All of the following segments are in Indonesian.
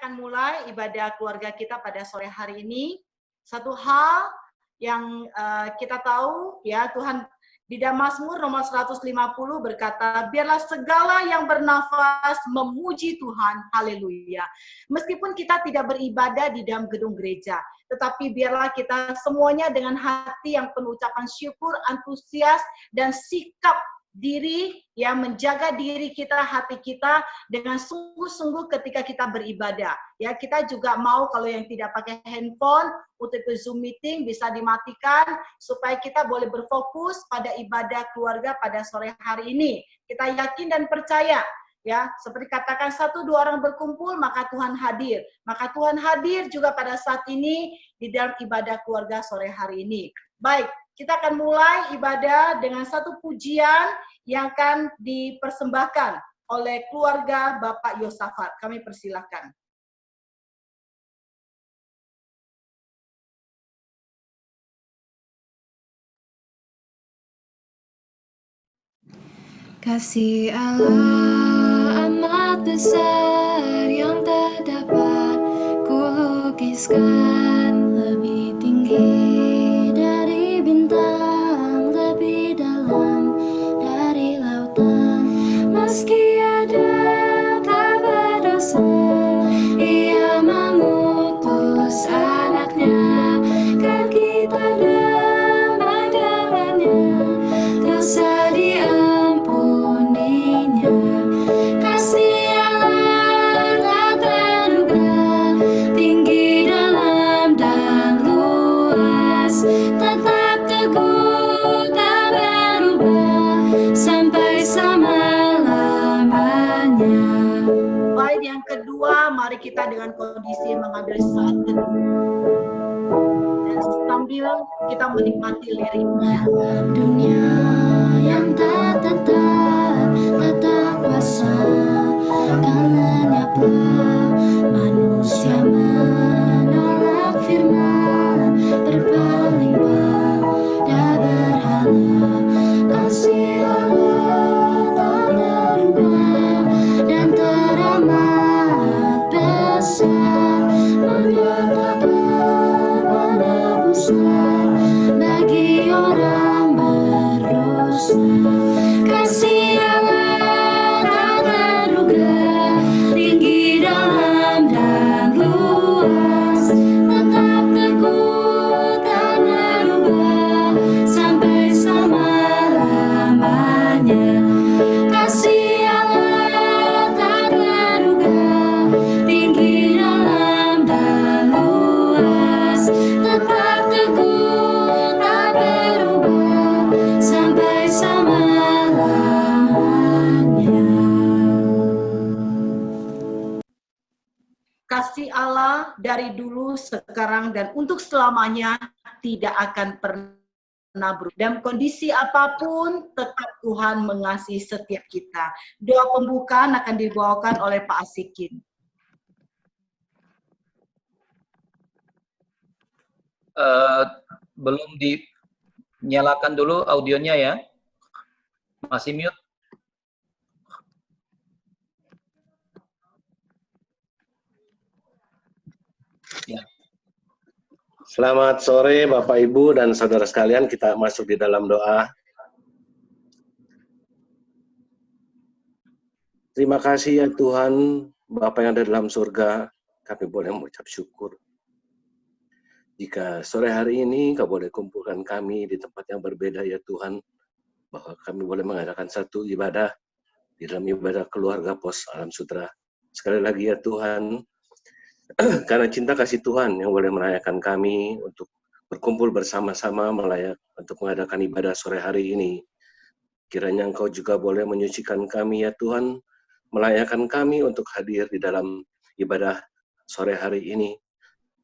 akan mulai ibadah keluarga kita pada sore hari ini. Satu hal yang kita tahu ya, Tuhan di dalam Mazmur nomor 150 berkata, biarlah segala yang bernafas memuji Tuhan, haleluya. Meskipun kita tidak beribadah di dalam gedung gereja, tetapi biarlah kita semuanya dengan hati yang penuh ucapan syukur, antusias, dan sikap diri, ya, menjaga diri kita, hati kita dengan sungguh-sungguh ketika kita beribadah. Ya, kita juga mau kalau yang tidak pakai handphone untuk Zoom meeting bisa dimatikan supaya kita boleh berfokus pada ibadah keluarga pada sore hari ini. Kita yakin dan percaya, ya, seperti katakan 1-2 orang berkumpul maka Tuhan hadir. Maka Tuhan hadir juga pada saat ini di dalam ibadah keluarga sore hari ini. Baik, kita akan mulai ibadah dengan satu pujian yang akan dipersembahkan oleh keluarga Bapak Yosafat. Kami persilahkan. Kasih Allah amat besar yang tak dapat kulukiskan, lebih tinggi dari bintang, lebih dalam dari lautan. Meski ada tak berdosa, Ia mengutus anaknya, kan kita damai dengannya, dosa diampuninya. Kasih Allah tak terduga, tinggi dalam dan luas, tetap teguh tak berubah sampai selama-lamanya. Baik, yang kedua, mari kita dengan kondisi mengambil saat teduh dan sambil kita menikmati liriknya. Dunia yang tak tetap, tak tak kuasa, kan lenyaplah. Manusia menolak firman, berpaling pada berhala. Kasih Allah tak terduga dan teramat besar, menyatakan penebusan bagi orang berdosa. Kasih Allah tak terduga, tinggi dalam dan luas, tetap teguh tak berubah sampai selama-lamanya. Kasih Allah tak terduga, tinggi dalam dan luas, tetap teguh tak berubah sampai selama-lamanya. Kasih Allah dari dulu, sekarang, dan untuk selamanya tidak akan pernah berubah. Dalam kondisi apapun, tetap Tuhan mengasihi setiap kita. Doa pembukaan akan dibawakan oleh Pak Asikin. Belum dinyalakan dulu audionya ya. Masih mute. Ya. Selamat sore Bapak Ibu dan saudara sekalian, kita masuk di dalam doa. Terima kasih ya Tuhan, Bapa yang ada dalam surga, kami boleh mengucap syukur. Jika sore hari ini Kau boleh kumpulkan kami di tempat yang berbeda ya Tuhan, bahwa kami boleh mengadakan satu ibadah di dalam ibadah keluarga Pos Alam Sutra. Sekali lagi ya Tuhan, karena cinta kasih Tuhan yang boleh merayakan kami untuk berkumpul bersama-sama untuk mengadakan ibadah sore hari ini. Kiranya Engkau juga boleh menyucikan kami ya Tuhan, melayakan kami untuk hadir di dalam ibadah sore hari ini.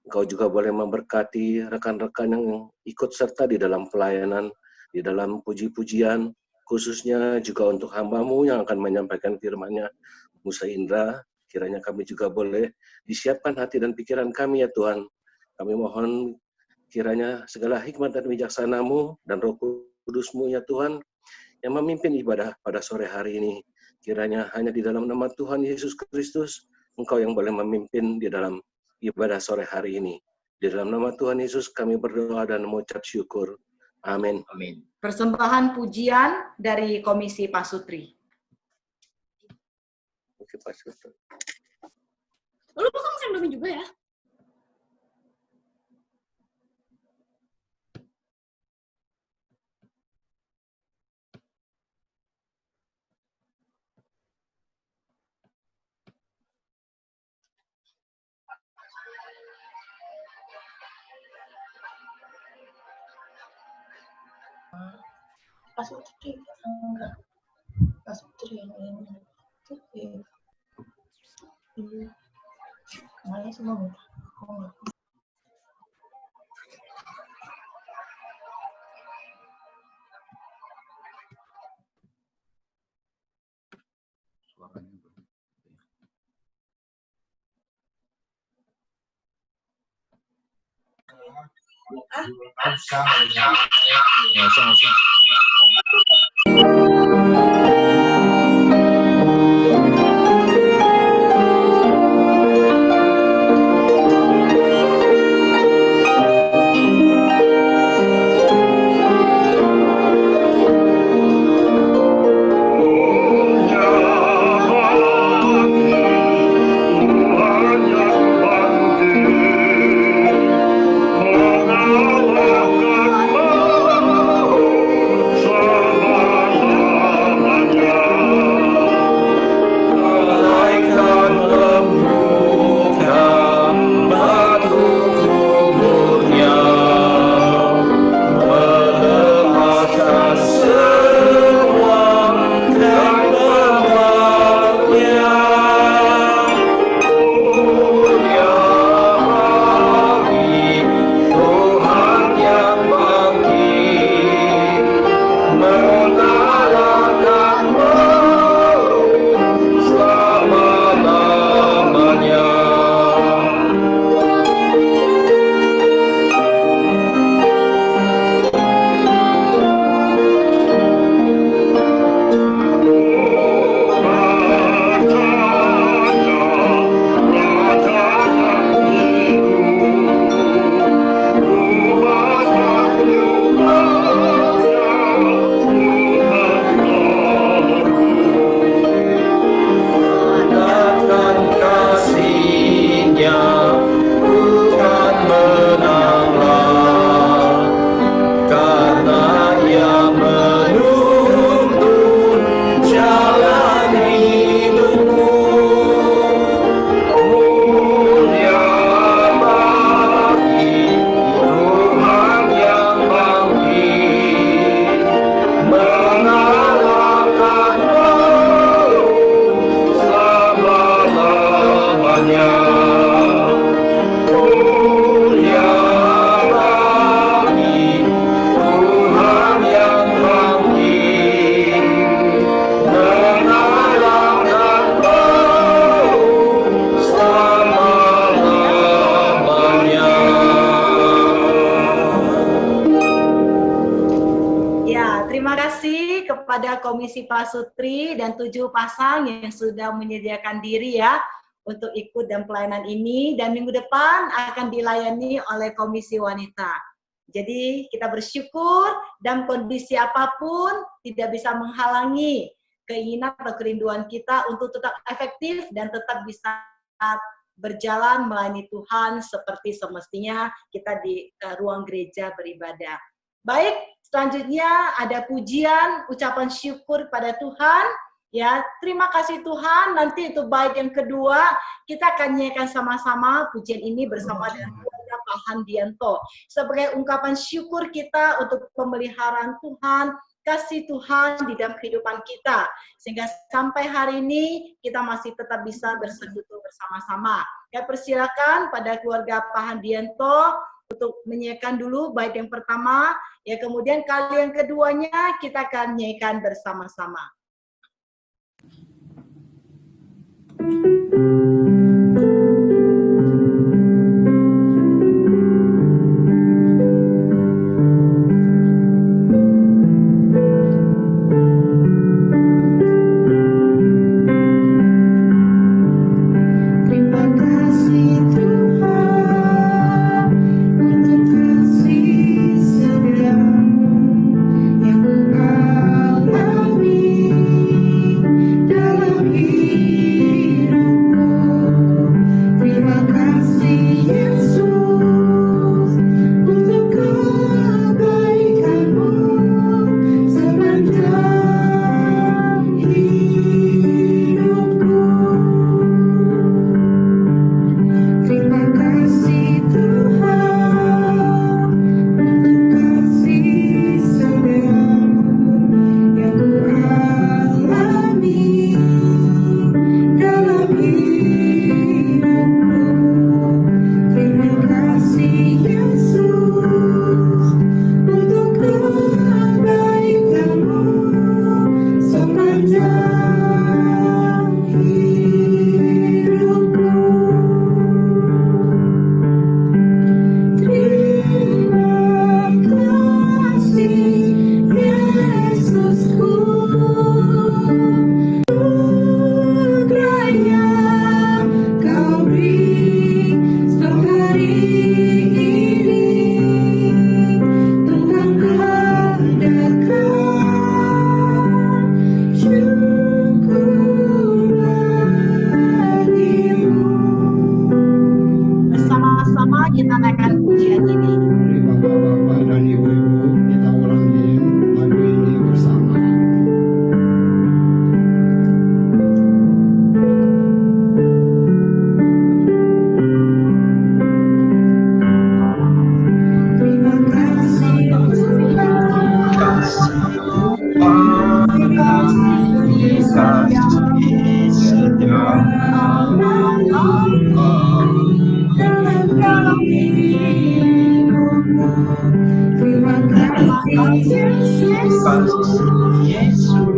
Engkau juga boleh memberkati rekan-rekan yang ikut serta di dalam pelayanan, di dalam puji-pujian, khususnya juga untuk hamba-Mu yang akan menyampaikan firman-Nya, Musa Indra. Kiranya kami juga boleh disiapkan hati dan pikiran kami ya Tuhan. Kami mohon kiranya segala hikmat dan bijaksana-Mu dan Roh Kudus-Mu ya Tuhan, yang memimpin ibadah pada sore hari ini. Kiranya hanya di dalam nama Tuhan Yesus Kristus, Engkau yang boleh memimpin di dalam ibadah sore hari ini. Di dalam nama Tuhan Yesus kami berdoa dan mengucap syukur. Amin. Amin. Persembahan pujian dari Komisi Pasutri. Oke, Pak Sutri. Lu kan makan juga ya? Pasutri enggak, Pasutri yang ini itu kemarin semua minta. kepada Komisi Pasutri dan 7 pasang yang sudah menyediakan diri ya untuk ikut dan pelayanan ini, dan minggu depan akan dilayani oleh Komisi Wanita. Jadi kita bersyukur dan kondisi apapun tidak bisa menghalangi keinginan atau kerinduan kita untuk tetap efektif dan tetap bisa berjalan melayani Tuhan seperti semestinya kita di ruang gereja beribadah. Baik, selanjutnya ada pujian, ucapan syukur pada Tuhan. Ya, terima kasih Tuhan. Nanti itu bait yang kedua kita akan nyanyikan sama-sama pujian ini bersama dengan keluarga Pak Handianto sebagai ungkapan syukur kita untuk pemeliharaan Tuhan, kasih Tuhan di dalam kehidupan kita, sehingga sampai hari ini kita masih tetap bisa bersekutu bersama-sama. Ya, persilakan pada keluarga Pak Handianto untuk menyanyikan dulu bait yang pertama, ya kemudian kali yang keduanya kita akan nyanyikan bersama-sama. kasih setiap Terima kasih Yesus,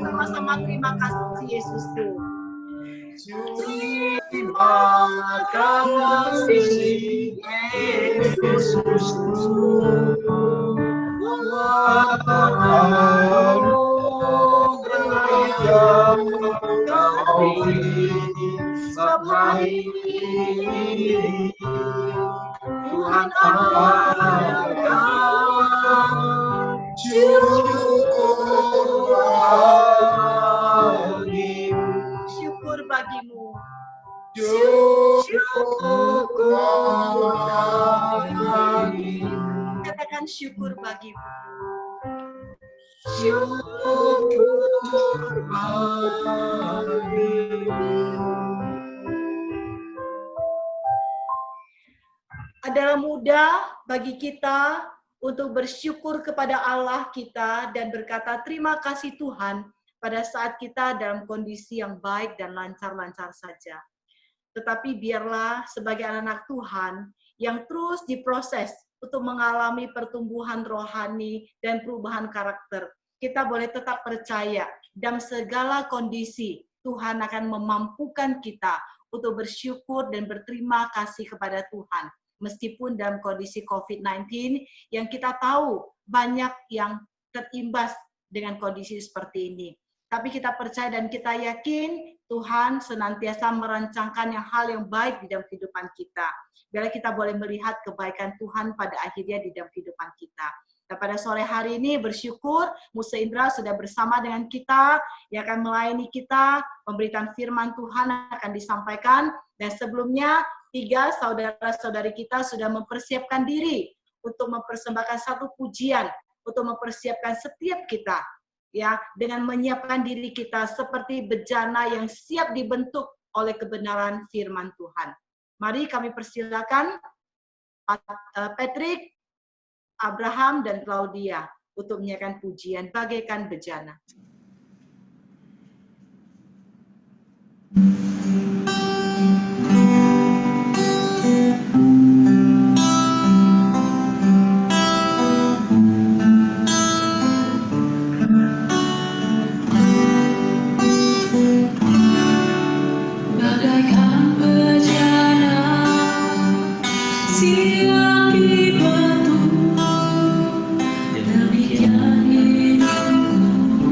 Sama-sama terima kasih Yesusku. Terima kasih Yesusku, anugerah yang Kau beri sampai ini. Tuhan ada Syukur bagimu. Katakan syukur bagimu. Adalah mudah bagi kita untuk bersyukur kepada Allah kita dan berkata terima kasih Tuhan pada saat kita dalam kondisi yang baik dan lancar-lancar saja. Tetapi biarlah sebagai anak Tuhan yang terus diproses untuk mengalami pertumbuhan rohani dan perubahan karakter, kita boleh tetap percaya dalam segala kondisi Tuhan akan memampukan kita untuk bersyukur dan berterima kasih kepada Tuhan. Meskipun dalam kondisi COVID-19 yang kita tahu banyak yang terimbas dengan kondisi seperti ini. Tapi kita percaya dan kita yakin Tuhan senantiasa merancangkan hal yang baik di dalam kehidupan kita. Biarlah kita boleh melihat kebaikan Tuhan pada akhirnya di dalam kehidupan kita. Dan pada sore hari ini bersyukur Musa Indra sudah bersama dengan kita yang akan melayani kita, pemberitaan firman Tuhan akan disampaikan. Dan sebelumnya 3 saudara-saudari kita sudah mempersiapkan diri untuk mempersembahkan satu pujian, untuk mempersiapkan setiap kita, ya, dengan menyiapkan diri kita seperti bejana yang siap dibentuk oleh kebenaran firman Tuhan. Mari kami persilakan Patrick, Abraham, dan Claudia untuk menyiapkan pujian bagaikan bejana. bagaikan bejana siap dibentuk, demikian hidupku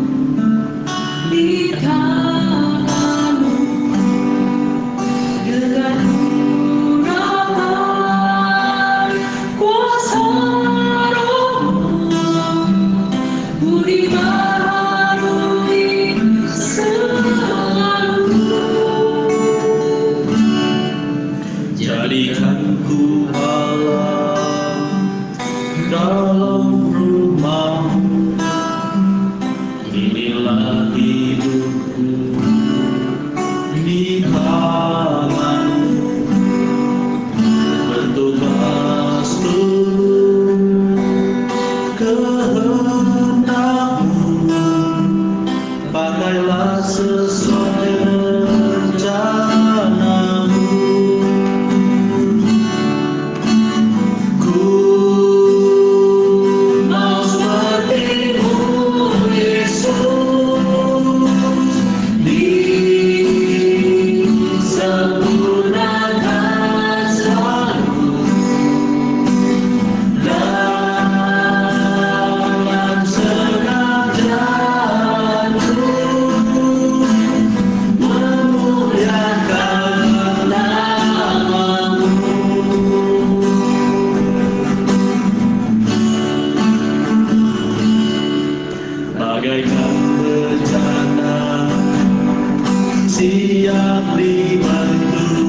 siap dibantu.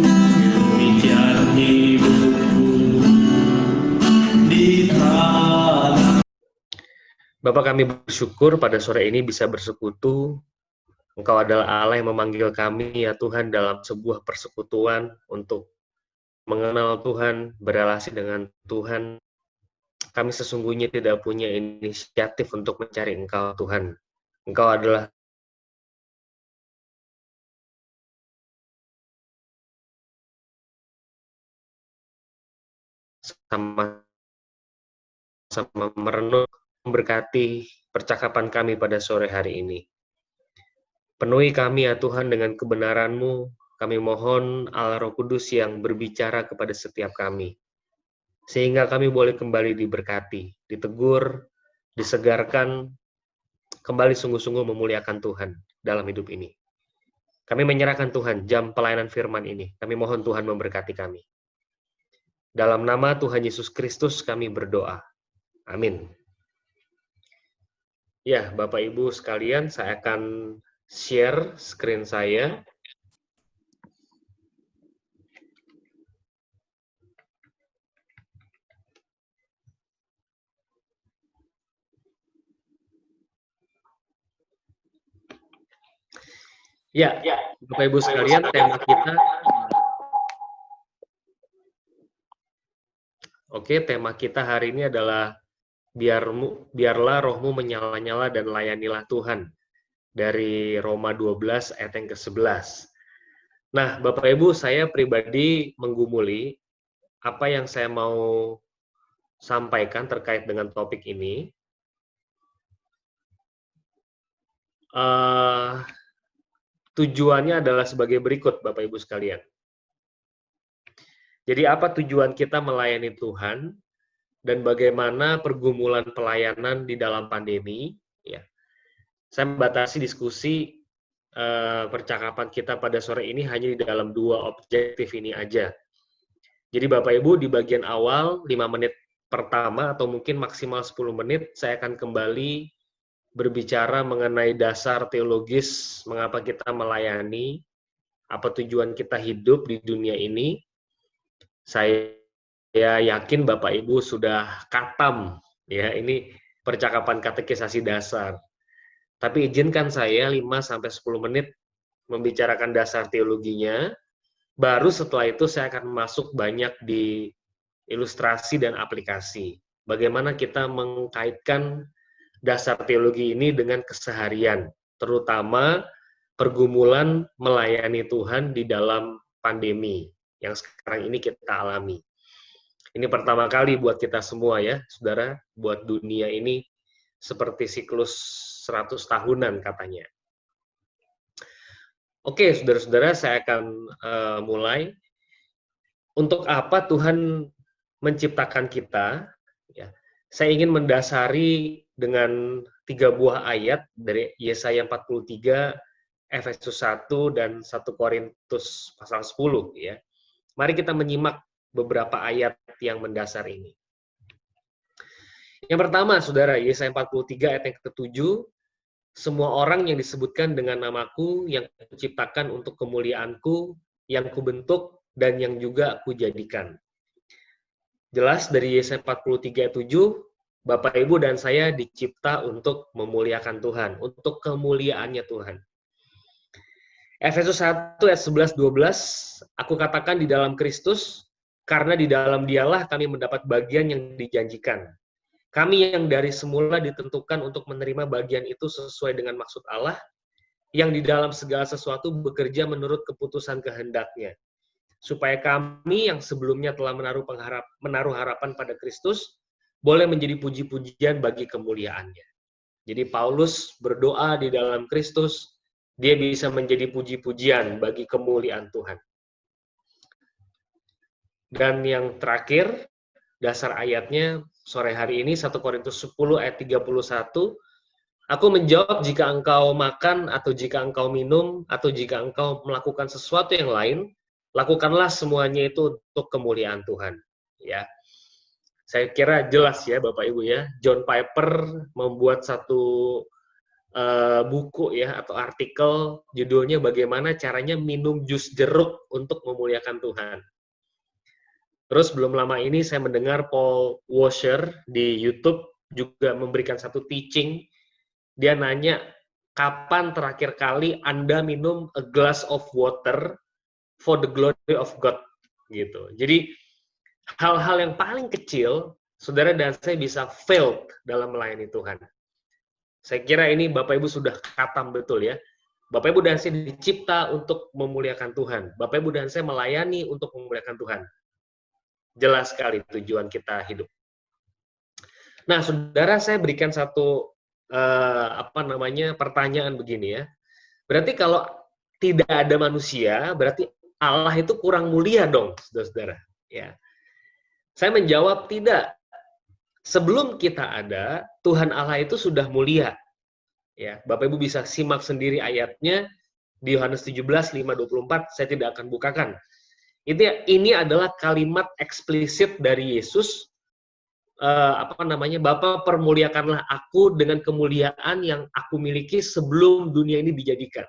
Demikian hidupku di tanah. Bapa, kami bersyukur pada sore ini bisa bersekutu. Engkau adalah Allah yang memanggil kami ya Tuhan dalam sebuah persekutuan untuk mengenal Tuhan, berelasi dengan Tuhan. Kami sesungguhnya tidak punya inisiatif untuk mencari Engkau Tuhan. Engkau adalah sama-sama merenung, memberkati percakapan kami pada sore hari ini. Penuhi kami ya Tuhan dengan kebenaran-Mu. Kami mohon Allah Roh Kudus yang berbicara kepada setiap kami. Sehingga kami boleh kembali diberkati, ditegur, disegarkan, kembali sungguh-sungguh memuliakan Tuhan dalam hidup ini. Kami menyerahkan Tuhan jam pelayanan firman ini. Kami mohon Tuhan memberkati kami. Dalam nama Tuhan Yesus Kristus kami berdoa. Amin. Ya, Bapak Ibu sekalian, saya akan share screen saya. Ya, Bapak Ibu sekalian, tema kita. Tema kita hari ini adalah biarlah rohmu menyala-nyala dan layanilah Tuhan. Dari Roma 12 ayat yang ke-11. Nah, Bapak Ibu, saya pribadi menggumuli apa yang saya mau sampaikan terkait dengan topik ini. Tujuannya adalah sebagai berikut, Bapak Ibu sekalian. Jadi apa tujuan kita melayani Tuhan dan bagaimana pergumulan pelayanan di dalam pandemi? Ya, saya membatasi diskusi percakapan kita pada sore ini hanya di dalam 2 objektif ini aja. Jadi Bapak Ibu, di bagian awal 5 menit pertama atau mungkin maksimal 10 menit saya akan kembali berbicara mengenai dasar teologis mengapa kita melayani, apa tujuan kita hidup di dunia ini. Saya yakin Bapak Ibu sudah katam ya, ini percakapan katekisasi dasar. Tapi izinkan saya 5-10 menit membicarakan dasar teologinya, baru setelah itu saya akan masuk banyak di ilustrasi dan aplikasi. Bagaimana kita mengkaitkan dasar teologi ini dengan keseharian, terutama pergumulan melayani Tuhan di dalam pandemi yang sekarang ini kita alami. Ini pertama kali buat kita semua ya, saudara, buat dunia ini seperti siklus 100 tahunan katanya. Oke, saudara-saudara, saya akan mulai. Untuk apa Tuhan menciptakan kita? Ya, saya ingin mendasari dengan 3 buah ayat dari Yesaya 43, Efesus 1, dan 1 Korintus pasal 10. Ya. Mari kita menyimak beberapa ayat yang mendasar ini. Yang pertama, saudara, Yesaya 43 ayat yang ke-7, semua orang yang disebutkan dengan namaku, yang kuciptakan untuk kemuliaanku, yang kubentuk, dan yang juga kujadikan. Jelas dari Yesaya 43 ayat 7, Bapak, Ibu, dan saya dicipta untuk memuliakan Tuhan, untuk kemuliaannya Tuhan. Efesus 1 ayat 11-12, aku katakan di dalam Kristus, karena di dalam Dialah kami mendapat bagian yang dijanjikan. Kami yang dari semula ditentukan untuk menerima bagian itu sesuai dengan maksud Allah, yang di dalam segala sesuatu bekerja menurut keputusan kehendak-Nya, supaya kami yang sebelumnya telah menaruh harapan pada Kristus, boleh menjadi puji-pujian bagi kemuliaan-Nya. Jadi Paulus berdoa di dalam Kristus, dia bisa menjadi puji-pujian bagi kemuliaan Tuhan. Dan yang terakhir, dasar ayatnya sore hari ini 1 Korintus 10 ayat 31, aku menjawab, jika engkau makan atau jika engkau minum atau jika engkau melakukan sesuatu yang lain, lakukanlah semuanya itu untuk kemuliaan Tuhan. Ya, saya kira jelas ya Bapak Ibu ya. John Piper membuat satu buku ya atau artikel judulnya bagaimana caranya minum jus jeruk untuk memuliakan Tuhan. Terus belum lama ini saya mendengar Paul Washer di YouTube juga memberikan satu teaching. Dia nanya, kapan terakhir kali Anda minum a glass of water for the glory of God? Gitu. Jadi hal-hal yang paling kecil, saudara dan saya bisa failed dalam melayani Tuhan. Saya kira ini Bapak Ibu sudah khatam betul ya. Bapak Ibu dan saya dicipta untuk memuliakan Tuhan. Bapak Ibu dan saya melayani untuk memuliakan Tuhan. Jelas sekali tujuan kita hidup. Nah, saudara, saya berikan satu pertanyaan begini ya. Berarti kalau tidak ada manusia, berarti Allah itu kurang mulia dong, saudara-saudara. Ya. Saya menjawab tidak. Sebelum kita ada, Tuhan Allah itu sudah mulia. Ya, Bapak Ibu bisa simak sendiri ayatnya di Yohanes 17, 5-24, saya tidak akan bukakan. Ini adalah kalimat eksplisit dari Yesus, Bapa permuliakanlah aku dengan kemuliaan yang aku miliki sebelum dunia ini dijadikan.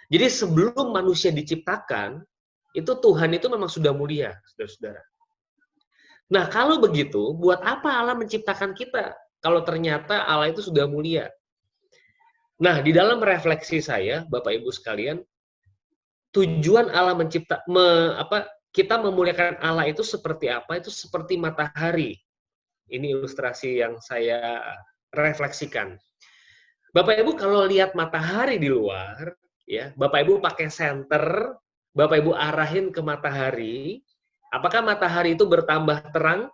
Jadi sebelum manusia diciptakan, itu Tuhan itu memang sudah mulia, saudara-saudara. Nah, kalau begitu, buat apa Allah menciptakan kita? Kalau ternyata Allah itu sudah mulia. Nah, di dalam refleksi saya, Bapak Ibu sekalian, tujuan Allah kita memuliakan Allah itu seperti apa? Itu seperti matahari. Ini ilustrasi yang saya refleksikan. Bapak Ibu kalau lihat matahari di luar, ya, Bapak Ibu pakai senter, Bapak Ibu arahin ke matahari, apakah matahari itu bertambah terang?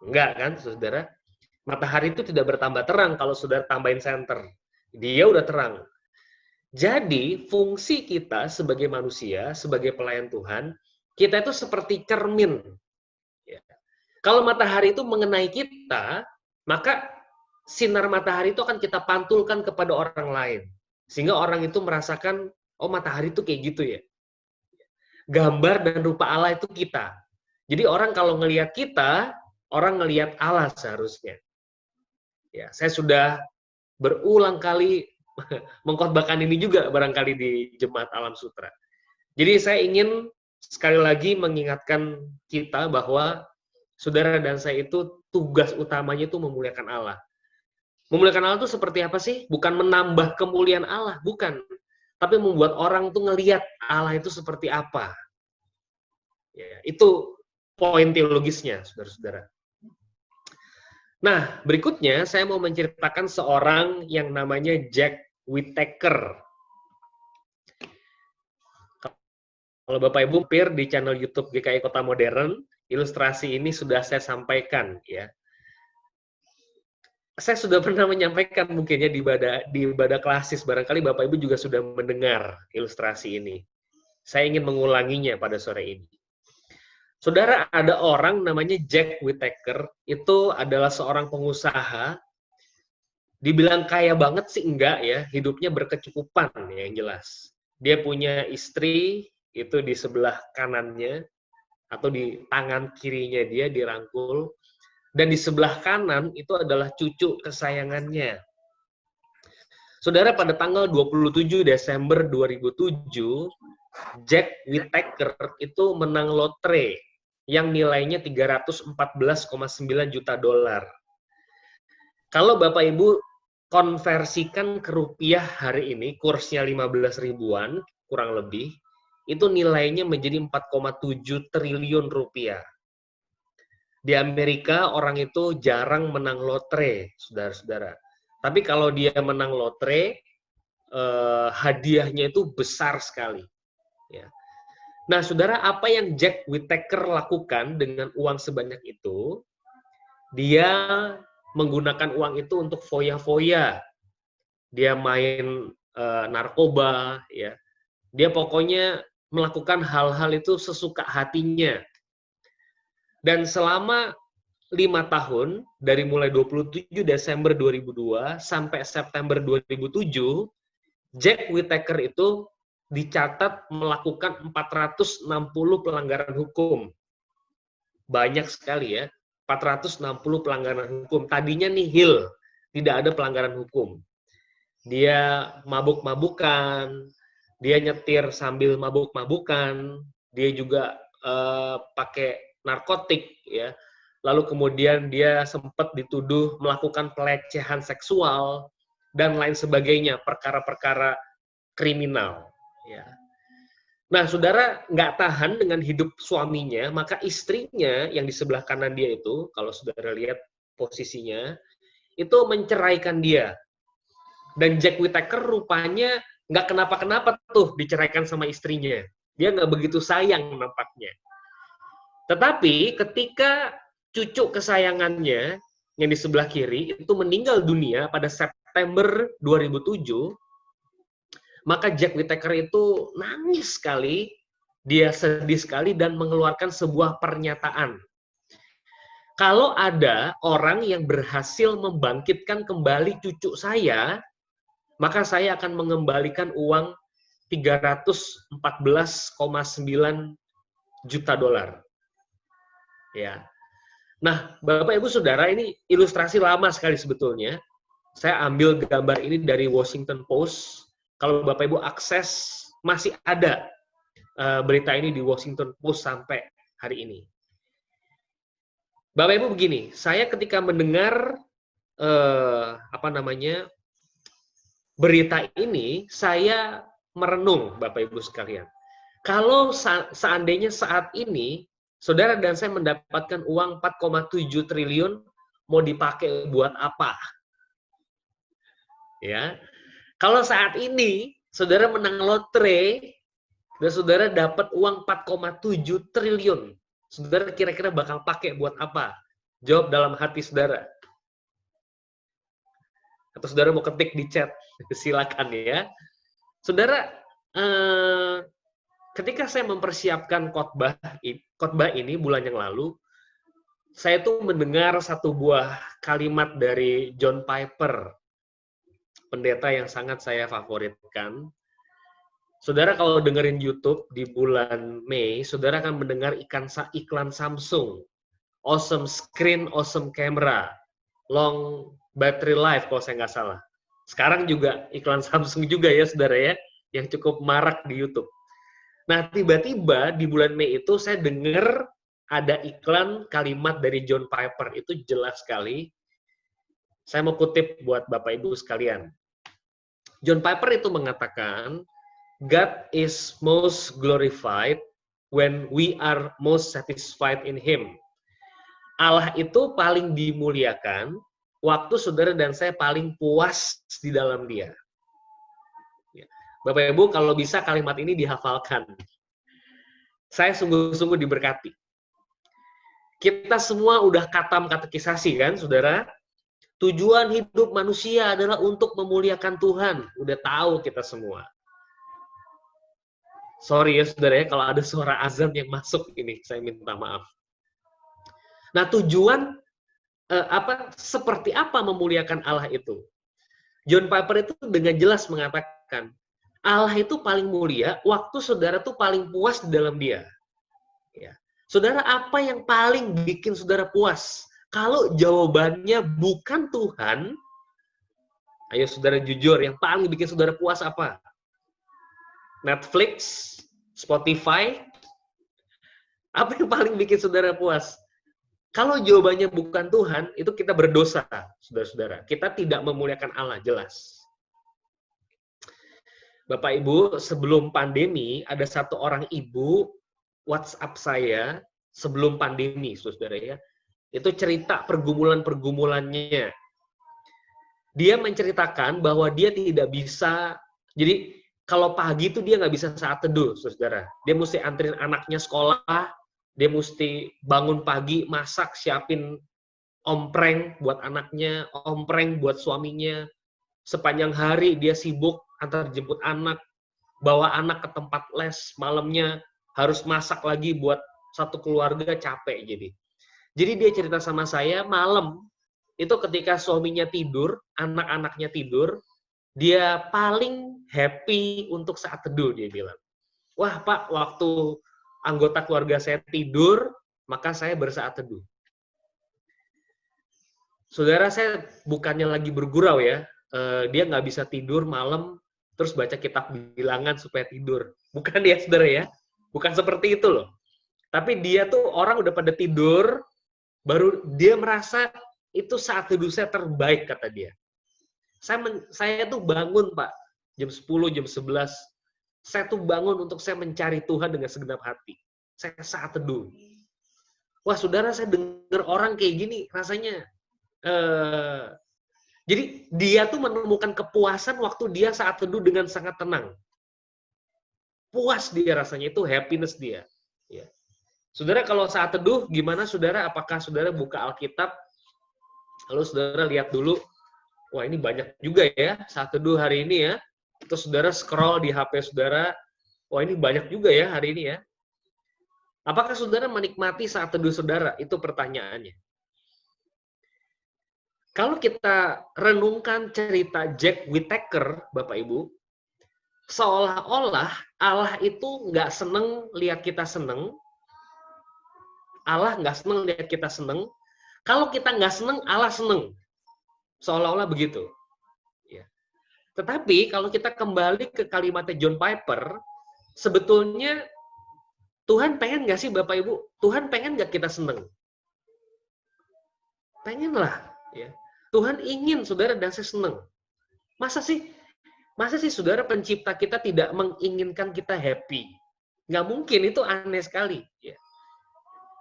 Enggak kan, saudara? Matahari itu tidak bertambah terang kalau saudara tambahin senter. Dia udah terang. Jadi, fungsi kita sebagai manusia, sebagai pelayan Tuhan, kita itu seperti cermin. Ya. Kalau matahari itu mengenai kita, maka sinar matahari itu akan kita pantulkan kepada orang lain. Sehingga orang itu merasakan, oh matahari itu kayak gitu ya. Gambar dan rupa Allah itu kita. Jadi orang kalau ngelihat kita, orang ngelihat Allah seharusnya. Ya, saya sudah berulang kali mengkhotbahkan ini juga barangkali di Jemaat Alam Sutra. Jadi saya ingin sekali lagi mengingatkan kita bahwa saudara dan saya itu tugas utamanya itu memuliakan Allah. Memuliakan Allah itu seperti apa sih? Bukan menambah kemuliaan Allah, bukan. Tapi membuat orang tuh ngelihat Allah itu seperti apa. Ya, itu poin teologisnya, saudara-saudara. Nah, berikutnya saya mau menceritakan seorang yang namanya Jack Whittaker. Kalau Bapak Ibu mampir di channel YouTube GKI Kota Modern, ilustrasi ini sudah saya sampaikan ya. Saya sudah pernah menyampaikan mungkin ya di ibadah klasis, barangkali Bapak Ibu juga sudah mendengar ilustrasi ini. Saya ingin mengulanginya pada sore ini. Saudara, ada orang namanya Jack Whittaker, itu adalah seorang pengusaha, dibilang kaya banget sih enggak ya, hidupnya berkecukupan ya, yang jelas. Dia punya istri, itu di sebelah kanannya, atau di tangan kirinya dia dirangkul, dan di sebelah kanan itu adalah cucu kesayangannya. Saudara, pada tanggal 27 Desember 2007, Jack Whittaker itu menang lotre yang nilainya 314,9 juta dolar. Kalau Bapak Ibu konversikan ke rupiah hari ini, kursnya 15 ribuan, kurang lebih, itu nilainya menjadi 4,7 triliun rupiah. Di Amerika, orang itu jarang menang lotre, saudara-saudara. Tapi kalau dia menang lotre, hadiahnya itu besar sekali. Ya. Nah, saudara, apa yang Jack Whittaker lakukan dengan uang sebanyak itu? Dia menggunakan uang itu untuk foya-foya. Dia main narkoba, ya. Dia pokoknya melakukan hal-hal itu sesuka hatinya. Dan selama 5 tahun, dari mulai 27 Desember 2002 sampai September 2007, Jack Whittaker itu dicatat melakukan 460 pelanggaran hukum. Banyak sekali ya, 460 pelanggaran hukum. Tadinya nihil, tidak ada pelanggaran hukum. Dia mabuk-mabukan, dia nyetir sambil mabuk-mabukan, dia juga pakai narkotik, ya. Lalu kemudian dia sempat dituduh melakukan pelecehan seksual dan lain sebagainya, perkara-perkara kriminal. Ya. Nah, saudara nggak tahan dengan hidup suaminya, maka istrinya yang di sebelah kanan dia itu, kalau saudara lihat posisinya, itu menceraikan dia. Dan Jack Whittaker rupanya nggak kenapa-kenapa tuh diceraikan sama istrinya. Dia nggak begitu sayang nampaknya. Tetapi ketika cucu kesayangannya yang di sebelah kiri itu meninggal dunia pada September 2007, maka Jack Whittaker itu nangis sekali, dia sedih sekali dan mengeluarkan sebuah pernyataan. Kalau ada orang yang berhasil membangkitkan kembali cucu saya, maka saya akan mengembalikan uang 314,9 juta dolar. Ya. Nah, Bapak Ibu Saudara, ini ilustrasi lama sekali sebetulnya. Saya ambil gambar ini dari Washington Post. Kalau Bapak Ibu akses, masih ada berita ini di Washington Post sampai hari ini. Bapak Ibu begini, saya ketika mendengar berita ini, saya merenung, Bapak Ibu sekalian. Kalau seandainya saat ini saudara dan saya mendapatkan uang 4,7 triliun, mau dipakai buat apa? Ya. Kalau saat ini saudara menang lotre dan saudara dapat uang 4,7 triliun, saudara kira-kira bakal pakai buat apa? Jawab dalam hati saudara. Atau saudara mau ketik di chat, silakan ya. Saudara, ketika saya mempersiapkan khotbah ini bulan yang lalu, saya tuh mendengar satu buah kalimat dari John Piper, pendeta yang sangat saya favoritkan. Saudara kalau dengerin YouTube di bulan Mei, saudara akan mendengar iklan Samsung. Awesome screen, awesome camera, long battery life kalau saya nggak salah. Sekarang juga iklan Samsung juga ya saudara ya, yang cukup marak di YouTube. Nah, tiba-tiba di bulan Mei itu saya dengar ada iklan kalimat dari John Piper, itu jelas sekali. Saya mau kutip buat Bapak Ibu sekalian. John Piper itu mengatakan, God is most glorified when we are most satisfied in Him. Allah itu paling dimuliakan waktu saudara dan saya paling puas di dalam Dia. Bapak Ibu, kalau bisa kalimat ini dihafalkan. Saya sungguh-sungguh diberkati. Kita semua udah katam katekisasi kan, saudara? Tujuan hidup manusia adalah untuk memuliakan Tuhan. Udah tahu kita semua. Sorry ya, saudara ya, kalau ada suara azan yang masuk ini, saya minta maaf. Nah, tujuan seperti apa memuliakan Allah itu? John Piper itu dengan jelas mengatakan, Allah itu paling mulia waktu saudara tuh paling puas di dalam Dia. Ya. Saudara, apa yang paling bikin saudara puas? Kalau jawabannya bukan Tuhan, ayo saudara jujur, yang paling bikin saudara puas apa? Netflix, Spotify, apa yang paling bikin saudara puas? Kalau jawabannya bukan Tuhan, itu kita berdosa, saudara-saudara. Kita tidak memuliakan Allah, jelas. Bapak Ibu, sebelum pandemi, ada satu orang ibu WhatsApp saya sebelum pandemi, saudara ya. Itu cerita pergumulan-pergumulannya. Dia menceritakan bahwa dia tidak bisa, jadi kalau pagi itu dia nggak bisa saat teduh, saudara. Dia mesti anterin anaknya sekolah, dia mesti bangun pagi, masak, siapin ompreng buat anaknya, ompreng buat suaminya. Sepanjang hari dia sibuk antar jemput anak, bawa anak ke tempat les, malamnya harus masak lagi buat satu keluarga, capek jadi. Jadi dia cerita sama saya, malam itu ketika suaminya tidur, anak-anaknya tidur, dia paling happy untuk saat teduh, dia bilang. Wah Pak, waktu anggota keluarga saya tidur, maka saya bersaat teduh. saudara, saya bukannya lagi bergurau ya, dia nggak bisa tidur malam, terus baca kitab bilangan supaya tidur. Bukan ya, saudara ya. Bukan seperti itu loh. Tapi dia tuh orang udah pada tidur, baru dia merasa itu saat teduh saya terbaik, kata dia. Saya tuh bangun, Pak, jam 10, jam 11. Saya tuh bangun untuk saya mencari Tuhan dengan segenap hati. Saya saat teduh. Wah, saudara, saya dengar orang kayak gini, rasanya. Jadi, dia tuh menemukan kepuasan waktu dia saat teduh dengan sangat tenang. Puas dia rasanya, itu happiness dia. Ya. Saudara, kalau saat teduh, gimana saudara? Apakah saudara buka Alkitab, lalu saudara lihat dulu, wah ini banyak juga ya, saat teduh hari ini ya. Terus saudara scroll di HP saudara, wah ini banyak juga ya hari ini ya. Apakah saudara menikmati saat teduh saudara? Itu pertanyaannya. Kalau kita renungkan cerita Jack Whittaker, Bapak Ibu, seolah-olah Allah itu nggak seneng lihat kita seneng. Allah nggak seneng lihat kita seneng. Kalau kita nggak seneng, Allah seneng. Seolah-olah begitu. Ya. Tetapi kalau kita kembali ke kalimatnya John Piper, sebetulnya Tuhan pengen nggak sih Bapak Ibu? Tuhan pengen nggak kita seneng? Pengen lah. Ya. Tuhan ingin saudara dan saya seneng. Masa sih saudara pencipta kita tidak menginginkan kita happy? Nggak mungkin, itu aneh sekali. Ya.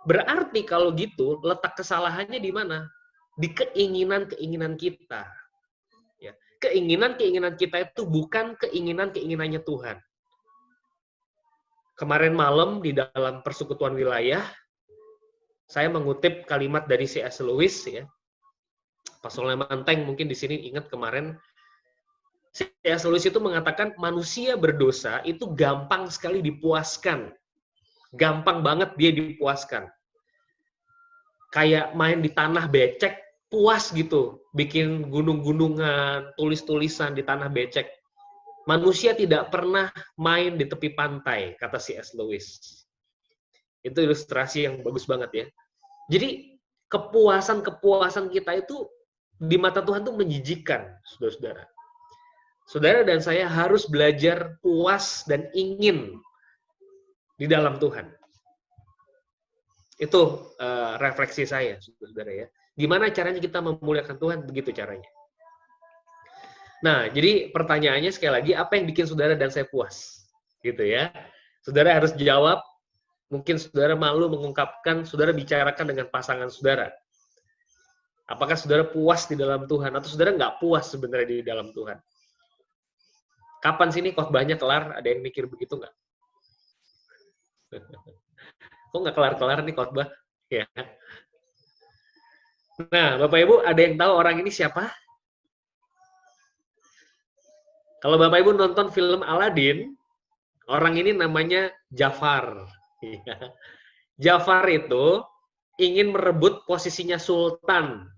Berarti kalau gitu, letak kesalahannya di mana? Di keinginan-keinginan kita. Ya. Keinginan-keinginan kita itu bukan keinginan-keinginannya Tuhan. Kemarin malam di dalam persekutuan wilayah, saya mengutip kalimat dari C.S. Lewis, ya. Pastor Lemanteng mungkin di sini ingat kemarin, C.S. Lewis itu mengatakan manusia berdosa itu gampang sekali dipuaskan. Gampang banget dia dipuaskan. Kayak main di tanah becek, puas gitu. Bikin gunung-gunungan, tulis-tulisan di tanah becek. Manusia tidak pernah main di tepi pantai, kata C.S. Lewis. Itu ilustrasi yang bagus banget ya. Jadi kepuasan-kepuasan kita itu di mata Tuhan itu menjijikkan, saudara-saudara. Saudara dan saya harus belajar puas dan ingin di dalam Tuhan. Itu refleksi saya, saudara ya. Gimana caranya kita memuliakan Tuhan? Begitu caranya. Nah, jadi pertanyaannya sekali lagi, apa yang bikin saudara dan saya puas? Gitu ya. Saudara harus jawab. Mungkin saudara malu mengungkapkan, saudara bicarakan dengan pasangan saudara. Apakah saudara puas di dalam Tuhan? Atau saudara nggak puas sebenarnya di dalam Tuhan? Kapan sini khotbahnya kelar? Ada yang mikir begitu nggak? Kok nggak kelar-kelar nih khotbah? Ya. Nah, Bapak Ibu, ada yang tahu orang ini siapa? Kalau Bapak Ibu nonton film Aladin, orang ini namanya Jafar. Jafar itu ingin merebut posisinya Sultan.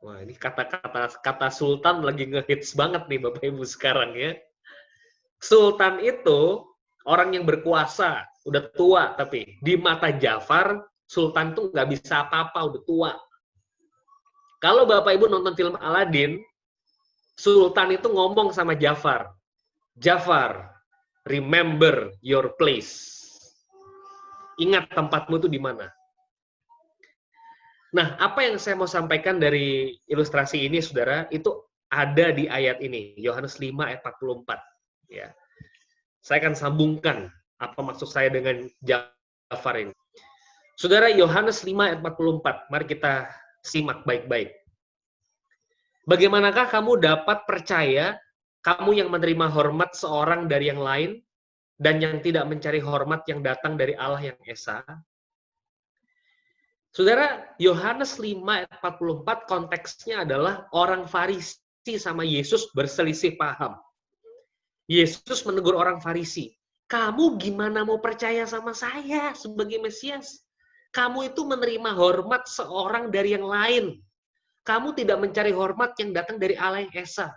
Wah, ini kata Sultan lagi ngehits banget nih Bapak Ibu sekarang ya. Sultan itu orang yang berkuasa, udah tua tapi di mata Jafar, Sultan tuh nggak bisa apa-apa, udah tua. Kalau Bapak Ibu nonton film Aladin, Sultan itu ngomong sama Jafar, Jafar, remember your place. Ingat tempatmu itu di mana. Nah, apa yang saya mau sampaikan dari ilustrasi ini, saudara, itu ada di ayat ini, Yohanes 5 ayat 44. Ya. Saya akan sambungkan apa maksud saya dengan Jafar ini. Saudara, Yohanes 5 ayat 44, mari kita simak baik-baik. Bagaimanakah kamu dapat percaya, kamu yang menerima hormat seorang dari yang lain, dan yang tidak mencari hormat yang datang dari Allah yang Esa? Saudara, Yohanes 5 ayat 44 konteksnya adalah orang Farisi sama Yesus berselisih paham. Yesus menegur orang Farisi, kamu gimana mau percaya sama saya sebagai Mesias? Kamu itu menerima hormat seorang dari yang lain. Kamu tidak mencari hormat yang datang dari Allah yang Esa.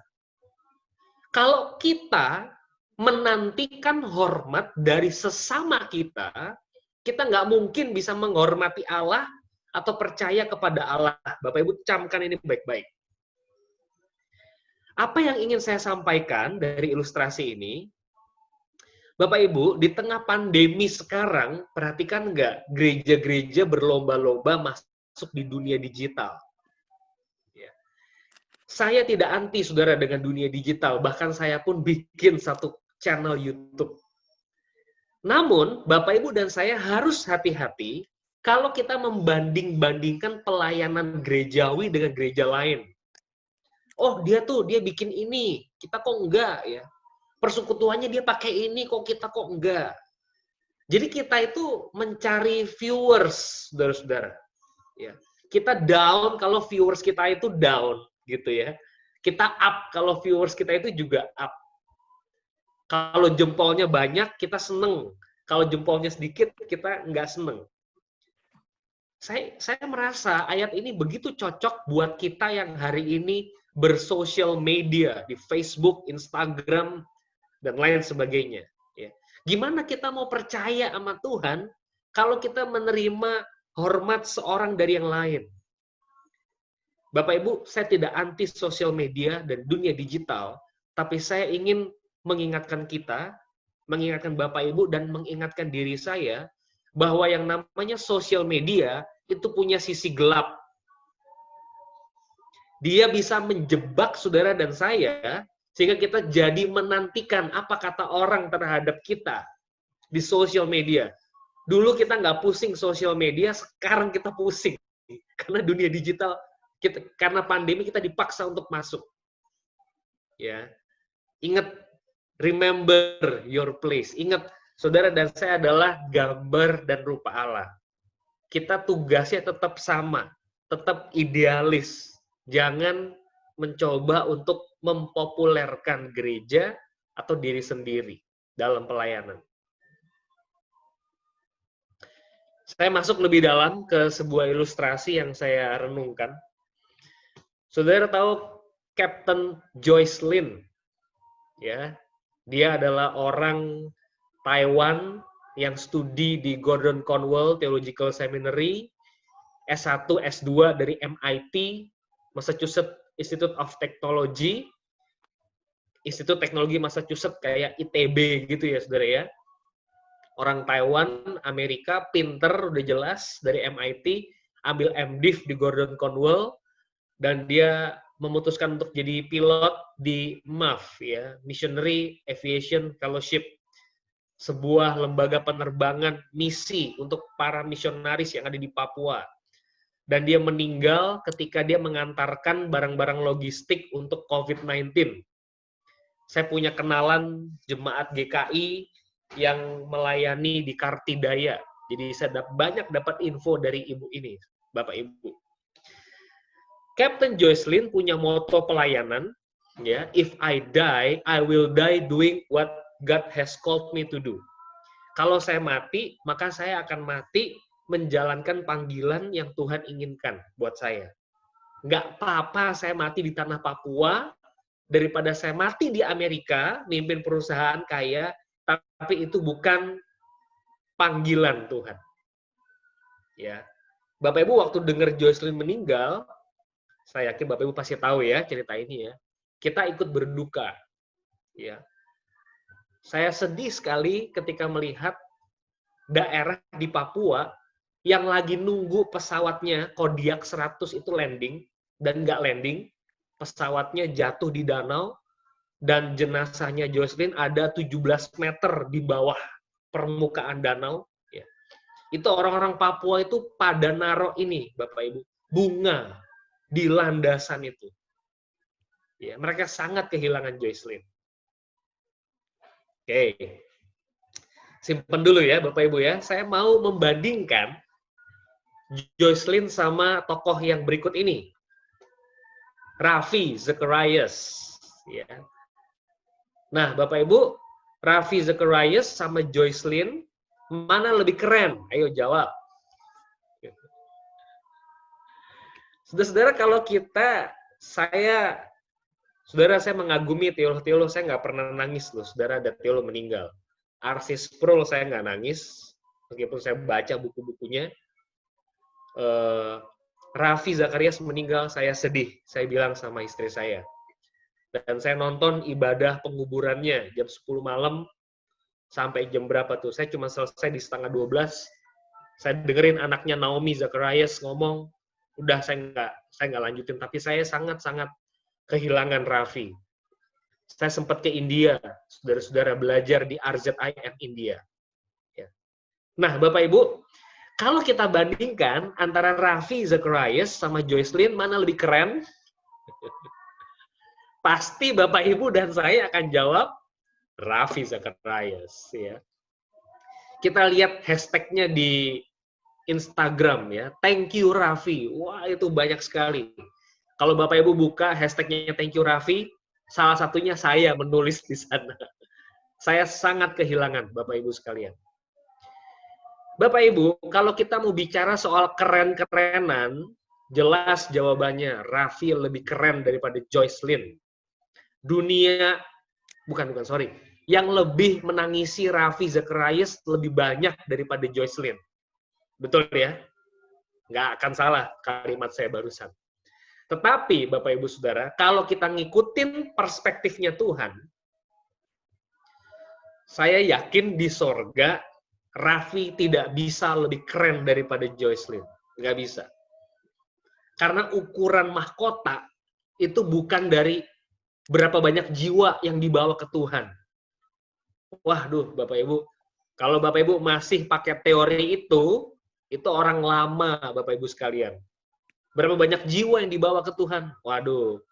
Kalau kita menantikan hormat dari sesama kita, kita nggak mungkin bisa menghormati Allah atau percaya kepada Allah. Bapak Ibu camkan ini baik-baik. Apa yang ingin saya sampaikan dari ilustrasi ini, Bapak Ibu, di tengah pandemi sekarang, perhatikan nggak, gereja-gereja berlomba-lomba masuk di dunia digital. Ya. Saya tidak anti, saudara, dengan dunia digital. Bahkan saya pun bikin satu channel YouTube. Namun, Bapak Ibu dan saya harus hati-hati kalau kita membanding-bandingkan pelayanan gerejawi dengan gereja lain. Oh, dia bikin ini, kita kok enggak ya. Persekutuannya dia pakai ini, kok kita kok enggak. Jadi kita itu mencari viewers, saudara-saudara. Ya. Kita down kalau viewers kita itu down, gitu ya. Kita up kalau viewers kita itu juga up. Kalau jempolnya banyak, kita seneng. Kalau jempolnya sedikit, kita nggak seneng. Saya merasa ayat ini begitu cocok buat kita yang hari ini bersosial media di Facebook, Instagram, dan lain sebagainya. Ya. Gimana kita mau percaya sama Tuhan kalau kita menerima hormat seorang dari yang lain? Bapak Ibu, saya tidak anti sosial media dan dunia digital, tapi saya ingin mengingatkan kita, mengingatkan Bapak Ibu, dan mengingatkan diri saya bahwa yang namanya sosial media itu punya sisi gelap. Dia bisa menjebak saudara dan saya, sehingga kita jadi menantikan apa kata orang terhadap kita di sosial media. Dulu kita nggak pusing sosial media, sekarang kita pusing. Karena dunia digital, karena pandemi kita dipaksa untuk masuk. Ya, ingat, remember your place. Ingat, saudara dan saya adalah gambar dan rupa Allah. Kita tugasnya tetap sama, tetap idealis. Jangan mencoba untuk mempopulerkan gereja atau diri sendiri dalam pelayanan. Saya masuk lebih dalam ke sebuah ilustrasi yang saya renungkan. Saudara tahu Captain Joycelyn? Ya, dia adalah orang Taiwan yang studi di Gordon Conwell Theological Seminary, S1, S2 dari MIT, Massachusetts Institute of Technology, Institut Teknologi Massachusetts kayak ITB gitu ya, saudara ya. Orang Taiwan, Amerika, pinter, udah jelas, dari MIT, ambil MDiv di Gordon Conwell, dan dia memutuskan untuk jadi pilot di MAF, ya, Missionary Aviation Fellowship, sebuah lembaga penerbangan misi untuk para misionaris yang ada di Papua. Dan dia meninggal ketika dia mengantarkan barang-barang logistik untuk COVID-19. Saya punya kenalan jemaat GKI yang melayani di Kartidaya. Jadi saya banyak dapat info dari ibu ini, Bapak Ibu. Captain Joycelyn punya moto pelayanan, ya, if I die, I will die doing what God has called me to do. Kalau saya mati, maka saya akan mati menjalankan panggilan yang Tuhan inginkan buat saya. Nggak apa-apa saya mati di tanah Papua, daripada saya mati di Amerika, mimpin perusahaan kaya, tapi itu bukan panggilan Tuhan. Ya, Bapak Ibu waktu dengar Joycelyn meninggal, saya yakin Bapak Ibu pasti tahu ya cerita ini ya. Kita ikut berduka. Ya, saya sedih sekali ketika melihat daerah di Papua yang lagi nunggu pesawatnya Kodiak 100 itu landing, dan nggak landing, pesawatnya jatuh di danau, dan jenazahnya Joycelyn ada 17 meter di bawah permukaan danau. Ya. Itu orang-orang Papua itu pada naruh ini, Bapak Ibu, bunga di landasan itu. Ya, mereka sangat kehilangan Joycelyn. Oke. Simpen dulu ya, Bapak Ibu ya. Saya mau membandingkan Joycelyn sama tokoh yang berikut ini. Ravi Zacharias. Ya. Nah, Bapak Ibu, Ravi Zacharias sama Joycelyn, mana lebih keren? Ayo jawab. Saudara-saudara, kalau saya mengagumi teolog-teolog, saya nggak pernah nangis loh, saudara, ada teolog meninggal. R.C. Sproul saya nggak nangis, meskipun saya baca buku-bukunya. Raffi Zakarias meninggal, saya sedih. Saya bilang sama istri saya. Dan saya nonton ibadah penguburannya jam 10 malam sampai jam berapa tuh. Saya cuma selesai di setengah 12. Saya dengerin anaknya Naomi Zakarias ngomong, udah saya nggak lanjutin. Tapi saya sangat-sangat kehilangan Raffi. Saya sempat ke India, saudara-saudara, belajar di RZIM India. Ya. Nah, Bapak Ibu, kalau kita bandingkan antara Raffi Zakarias sama Joycelyn, mana lebih keren? Pasti Bapak Ibu dan saya akan jawab Raffi Zakarias. Ya. Kita lihat hashtag-nya di Instagram ya, thank you Raffi. Wah, itu banyak sekali. Kalau Bapak Ibu buka hashtag-nya thank you Raffi, salah satunya saya menulis di sana. Saya sangat kehilangan Bapak Ibu sekalian. Bapak Ibu, kalau kita mau bicara soal keren-kerenan, jelas jawabannya Raffi lebih keren daripada Joycelyn. Dunia, yang lebih menangisi Raffi Zakarias lebih banyak daripada Joycelyn. Betul ya? Nggak akan salah kalimat saya barusan. Tetapi, Bapak Ibu Saudara, kalau kita ngikutin perspektifnya Tuhan, saya yakin di sorga, Raffi tidak bisa lebih keren daripada Joycelyn. Nggak bisa. Karena ukuran mahkota itu bukan dari berapa banyak jiwa yang dibawa ke Tuhan. Waduh, Bapak Ibu, kalau Bapak Ibu masih pakai teori itu orang lama, Bapak Ibu sekalian. Berapa banyak jiwa yang dibawa ke Tuhan? Waduh.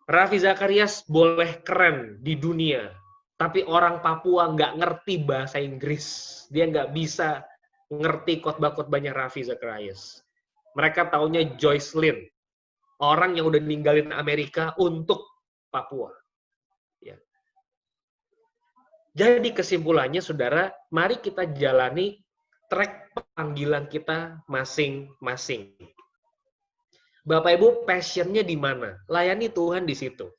Raffi Zakarias boleh keren di dunia, tapi orang Papua nggak ngerti bahasa Inggris. Dia nggak bisa ngerti khotbah-khotbahnya Raffi Zakarias. Mereka taunya Joycelyn, orang yang udah ninggalin Amerika untuk Papua. Ya. Jadi kesimpulannya, saudara, mari kita jalani track panggilan kita masing-masing. Bapak Ibu passionnya di mana? Layani Tuhan di situ.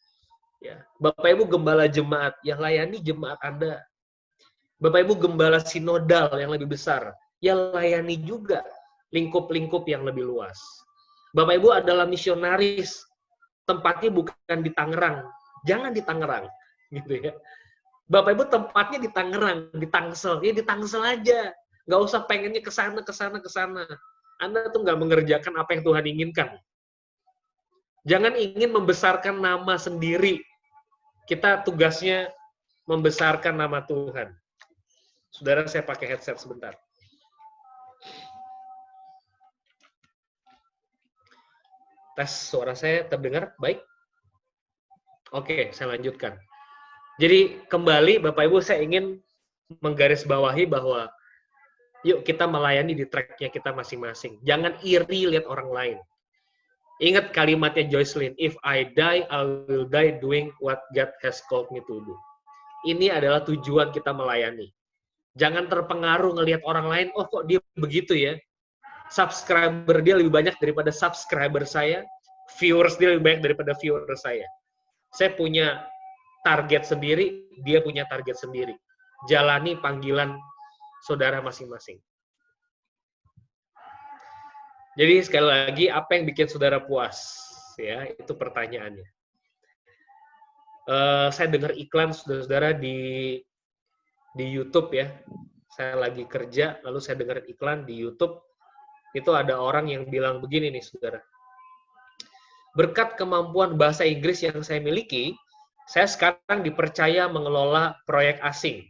Ya. Bapak Ibu gembala jemaat, ya layani jemaat Anda. Bapak Ibu gembala sinodal yang lebih besar, ya layani juga lingkup-lingkup yang lebih luas. Bapak Ibu adalah misionaris, tempatnya bukan di Tangerang, jangan di Tangerang, gitu ya. Bapak Ibu tempatnya di Tangerang, di Tangsel, ya di Tangsel aja. Nggak usah pengennya ke sana. Anda tuh nggak mengerjakan apa yang Tuhan inginkan. Jangan ingin membesarkan nama sendiri. Kita tugasnya membesarkan nama Tuhan. Saudara, saya pakai headset sebentar. Tes suara saya terdengar baik? Oke, saya lanjutkan. Jadi kembali Bapak Ibu, saya ingin menggarisbawahi bahwa yuk kita melayani di track-nya kita masing-masing. Jangan iri lihat orang lain. Ingat kalimatnya Joycelyn, if I die, I will die doing what God has called me to do. Ini adalah tujuan kita melayani. Jangan terpengaruh ngelihat orang lain, oh kok dia begitu ya. Subscriber dia lebih banyak daripada subscriber saya, viewers dia lebih banyak daripada viewer saya. Saya punya target sendiri, dia punya target sendiri. Jalani panggilan saudara masing-masing. Jadi sekali lagi, apa yang bikin saudara puas? Ya, itu pertanyaannya. Saya dengar iklan saudara-saudara di YouTube ya. Saya lagi kerja, lalu saya dengar iklan di YouTube. Itu ada orang yang bilang begini nih, saudara. Berkat kemampuan bahasa Inggris yang saya miliki, saya sekarang dipercaya mengelola proyek asing.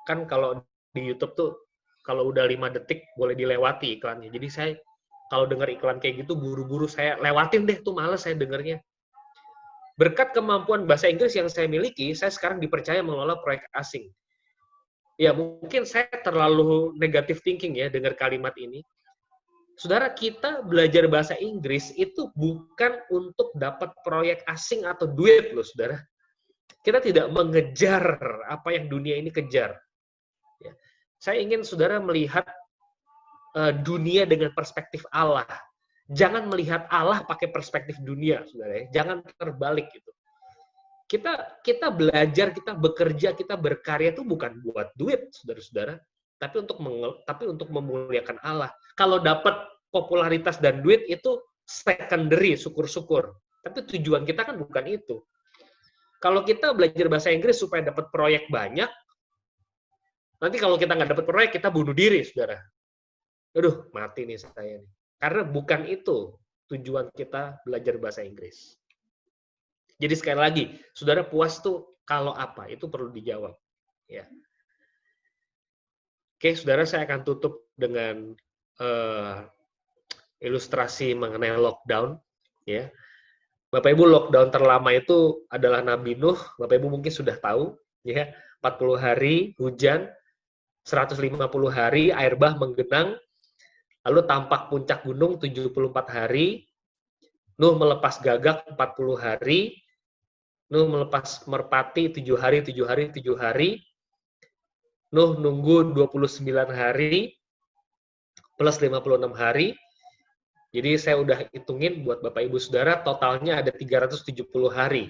Kan kalau di YouTube tuh, kalau udah 5 detik boleh dilewati iklannya. Jadi saya kalau dengar iklan kayak gitu, buru-buru saya lewatin deh, tuh males saya dengarnya. Berkat kemampuan bahasa Inggris yang saya miliki, saya sekarang dipercaya mengelola proyek asing. Ya, mungkin saya terlalu negative thinking ya dengar kalimat ini. Saudara, kita belajar bahasa Inggris itu bukan untuk dapat proyek asing atau duit loh, saudara. Kita tidak mengejar apa yang dunia ini kejar. Ya. Saya ingin saudara melihat dunia dengan perspektif Allah. Jangan melihat Allah pakai perspektif dunia, saudara. Jangan terbalik gitu. Kita belajar, kita bekerja, kita berkarya itu bukan buat duit, saudara-saudara. tapi untuk memuliakan Allah. Kalau dapat popularitas dan duit itu secondary, syukur-syukur. Tapi tujuan kita kan bukan itu. Kalau kita belajar bahasa Inggris supaya dapat proyek banyak, nanti kalau kita nggak dapat proyek, kita bunuh diri, saudara. Aduh, mati nih saya nih. Karena bukan itu tujuan kita belajar bahasa Inggris. Jadi sekali lagi, saudara puas tuh kalau apa? Itu perlu dijawab. Ya. Oke, saudara, saya akan tutup dengan ilustrasi mengenai lockdown. Ya. Bapak Ibu, lockdown terlama itu adalah Nabi Nuh. Bapak Ibu mungkin sudah tahu, ya, 40 hari hujan, 150 hari air bah menggenang, lalu tampak puncak gunung 74 hari, Nuh melepas gagak 40 hari, Nuh melepas merpati 7 hari, 7 hari, 7 hari, Nuh nunggu 29 hari, plus 56 hari. Jadi saya udah hitungin buat Bapak Ibu Saudara, totalnya ada 370 hari,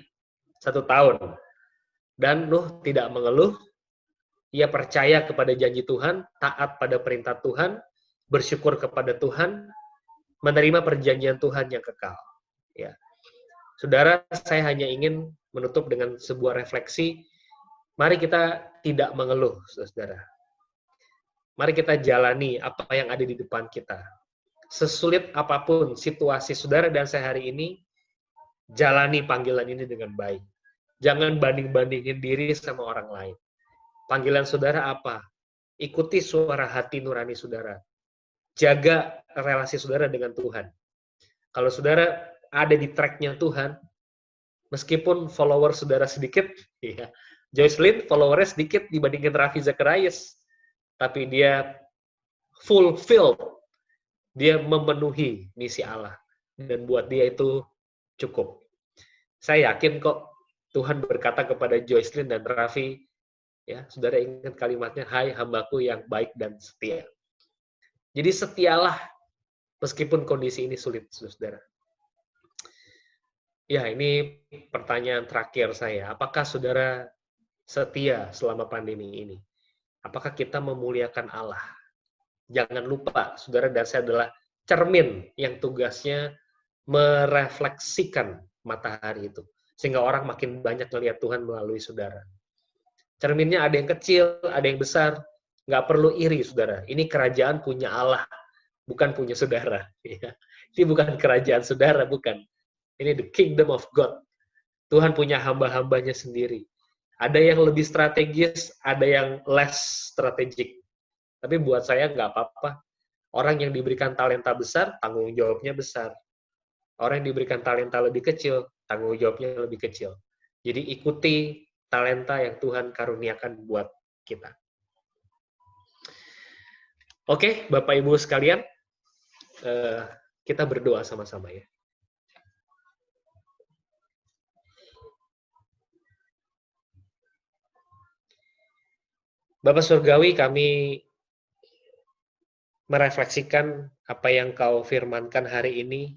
1 tahun. Dan Nuh tidak mengeluh, ia percaya kepada janji Tuhan, taat pada perintah Tuhan, bersyukur kepada Tuhan, menerima perjanjian Tuhan yang kekal. Ya. Saudara, saya hanya ingin menutup dengan sebuah refleksi. Mari kita tidak mengeluh, saudara. Mari kita jalani apa yang ada di depan kita. Sesulit apapun situasi saudara dan saya hari ini, jalani panggilan ini dengan baik. Jangan banding-bandingin diri sama orang lain. Panggilan saudara apa? Ikuti suara hati nurani saudara. Jaga relasi saudara dengan Tuhan. Kalau saudara ada di track-nya Tuhan, meskipun follower saudara sedikit, ya, Joycelyn followernya sedikit dibandingkan Raffi Zacharias, tapi dia fulfilled, dia memenuhi misi Allah, dan buat dia itu cukup. Saya yakin kok Tuhan berkata kepada Joycelyn dan Raffi, ya, saudara ingat kalimatnya, hai hambaku yang baik dan setia. Jadi setialah meskipun kondisi ini sulit, saudara. Ya, ini pertanyaan terakhir saya. Apakah saudara setia selama pandemi ini? Apakah kita memuliakan Allah? Jangan lupa, saudara dan saya adalah cermin yang tugasnya merefleksikan matahari itu. Sehingga orang makin banyak melihat Tuhan melalui saudara. Cerminnya ada yang kecil, ada yang besar. Nggak perlu iri, saudara. Ini kerajaan punya Allah, bukan punya saudara. Ini bukan kerajaan saudara, bukan. Ini the kingdom of God. Tuhan punya hamba-hambanya sendiri. Ada yang lebih strategis, ada yang less strategik. Tapi buat saya nggak apa-apa. Orang yang diberikan talenta besar, tanggung jawabnya besar. Orang yang diberikan talenta lebih kecil, tanggung jawabnya lebih kecil. Jadi ikuti talenta yang Tuhan karuniakan buat kita. Oke, Bapak Ibu sekalian, kita berdoa sama-sama ya. Bapak Surgawi, kami merefleksikan apa yang Kau firmankan hari ini.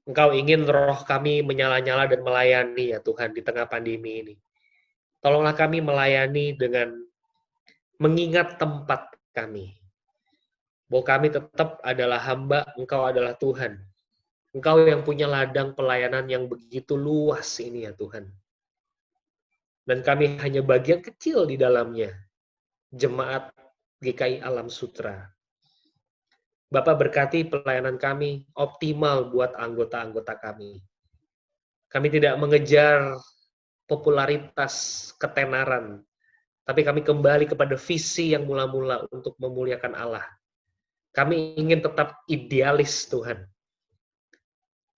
Engkau ingin roh kami menyala-nyala dan melayani ya Tuhan di tengah pandemi ini. Tolonglah kami melayani dengan mengingat tempat kami. Bahwa kami tetap adalah hamba, Engkau adalah Tuhan. Engkau yang punya ladang pelayanan yang begitu luas ini ya Tuhan. Dan kami hanya bagian kecil di dalamnya. Jemaat GKI Alam Sutra. Bapak berkati pelayanan kami optimal buat anggota-anggota kami. Kami tidak mengejar popularitas ketenaran, tapi kami kembali kepada visi yang mula-mula untuk memuliakan Allah. Kami ingin tetap idealis Tuhan.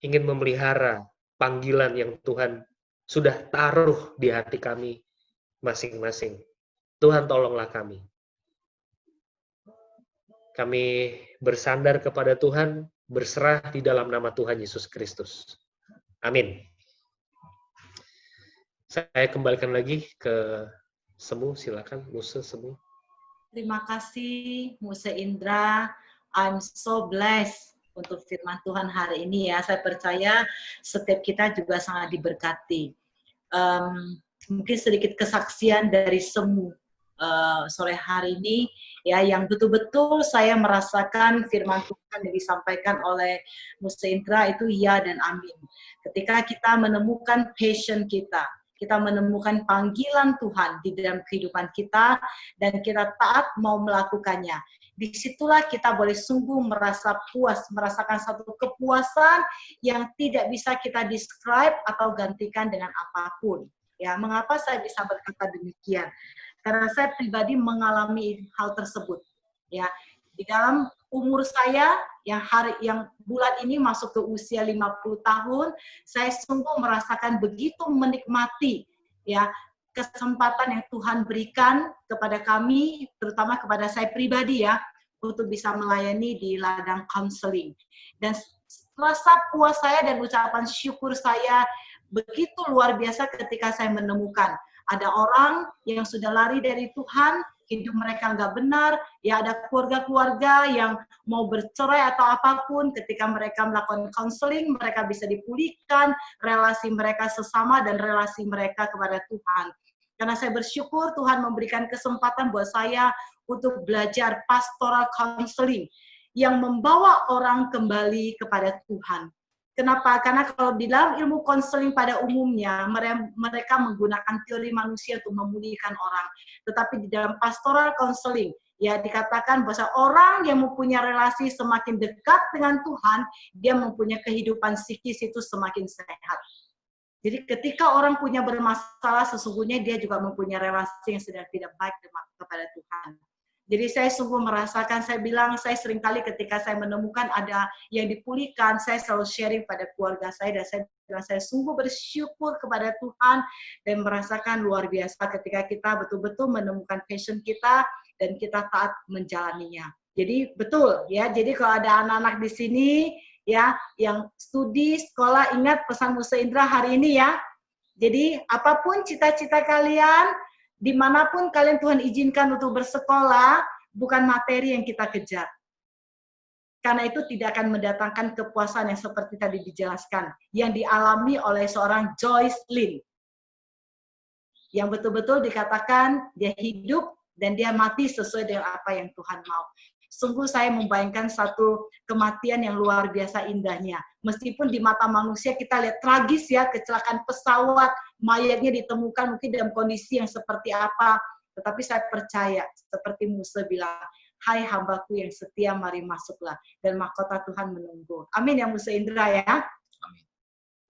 Ingin memelihara panggilan yang Tuhan sudah taruh di hati kami masing-masing. Tuhan tolonglah kami. Kami bersandar kepada Tuhan, berserah di dalam nama Tuhan Yesus Kristus. Amin. Saya kembalikan lagi ke Semu, silakan Muse Semu. Terima kasih Muse Indra. I'm so blessed untuk firman Tuhan hari ini ya. Saya percaya setiap kita juga sangat diberkati. mungkin sedikit kesaksian dari semua sore hari ini, ya, yang betul-betul saya merasakan firman Tuhan yang disampaikan oleh Musa Indra itu ya dan amin. Ketika kita menemukan passion kita menemukan panggilan Tuhan di dalam kehidupan kita, dan kita taat mau melakukannya. Disitulah kita boleh sungguh merasa puas, merasakan satu kepuasan yang tidak bisa kita describe atau gantikan dengan apapun. Ya, mengapa saya bisa berkata demikian? Karena saya pribadi mengalami hal tersebut. Ya, di dalam umur saya yang bulan ini masuk ke usia 50 tahun, saya sungguh merasakan begitu menikmati ya kesempatan yang Tuhan berikan kepada kami, terutama kepada saya pribadi ya, untuk bisa melayani di ladang counseling. Dan rasa puas saya dan ucapan syukur saya begitu luar biasa ketika saya menemukan ada orang yang sudah lari dari Tuhan, hidup mereka nggak benar, ya ada keluarga-keluarga yang mau bercerai atau apapun, ketika mereka melakukan counseling, mereka bisa dipulihkan, relasi mereka sesama dan relasi mereka kepada Tuhan. Karena saya bersyukur Tuhan memberikan kesempatan buat saya untuk belajar pastoral counseling yang membawa orang kembali kepada Tuhan. Kenapa? Karena kalau di dalam ilmu konseling pada umumnya, mereka menggunakan teori manusia untuk memulihkan orang. Tetapi di dalam pastoral counseling, ya dikatakan bahwa orang yang mempunyai relasi semakin dekat dengan Tuhan, dia mempunyai kehidupan psikis itu semakin sehat. Jadi ketika orang punya bermasalah, sesungguhnya dia juga mempunyai relasi yang sedang tidak baik kepada Tuhan. Jadi saya sungguh merasakan, saya bilang, saya seringkali ketika saya menemukan ada yang dipulihkan, saya selalu sharing pada keluarga saya, dan saya bilang, saya sungguh bersyukur kepada Tuhan, dan merasakan luar biasa ketika kita betul-betul menemukan passion kita, dan kita taat menjalaninya. Jadi betul, ya, jadi kalau ada anak-anak di sini, ya, yang studi, sekolah, ingat pesan Musa Indra hari ini ya, jadi apapun cita-cita kalian, dimanapun kalian Tuhan izinkan untuk bersekolah, bukan materi yang kita kejar. Karena itu tidak akan mendatangkan kepuasan yang seperti tadi dijelaskan, yang dialami oleh seorang Joyce Lin. Yang betul-betul dikatakan dia hidup dan dia mati sesuai dengan apa yang Tuhan mau. Sungguh saya membayangkan satu kematian yang luar biasa indahnya. Meskipun di mata manusia kita lihat tragis ya, kecelakaan pesawat, mayatnya ditemukan mungkin dalam kondisi yang seperti apa. Tetapi saya percaya, seperti Musa bilang, hai hambaku yang setia, mari masuklah. Dan mahkota Tuhan menunggu. Amin ya Musa Indra ya. Amin.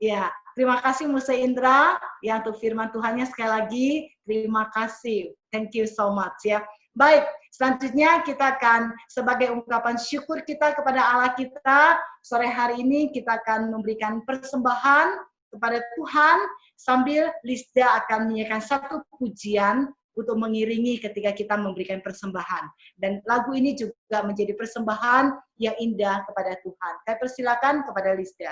Ya, terima kasih Musa Indra ya untuk firman Tuhannya sekali lagi. Terima kasih. Thank you so much ya. Baik, selanjutnya kita akan sebagai ungkapan syukur kita kepada Allah kita, sore hari ini kita akan memberikan persembahan kepada Tuhan, sambil Lisda akan menyanyikan satu pujian untuk mengiringi ketika kita memberikan persembahan. Dan lagu ini juga menjadi persembahan yang indah kepada Tuhan. Saya persilakan kepada Lisda.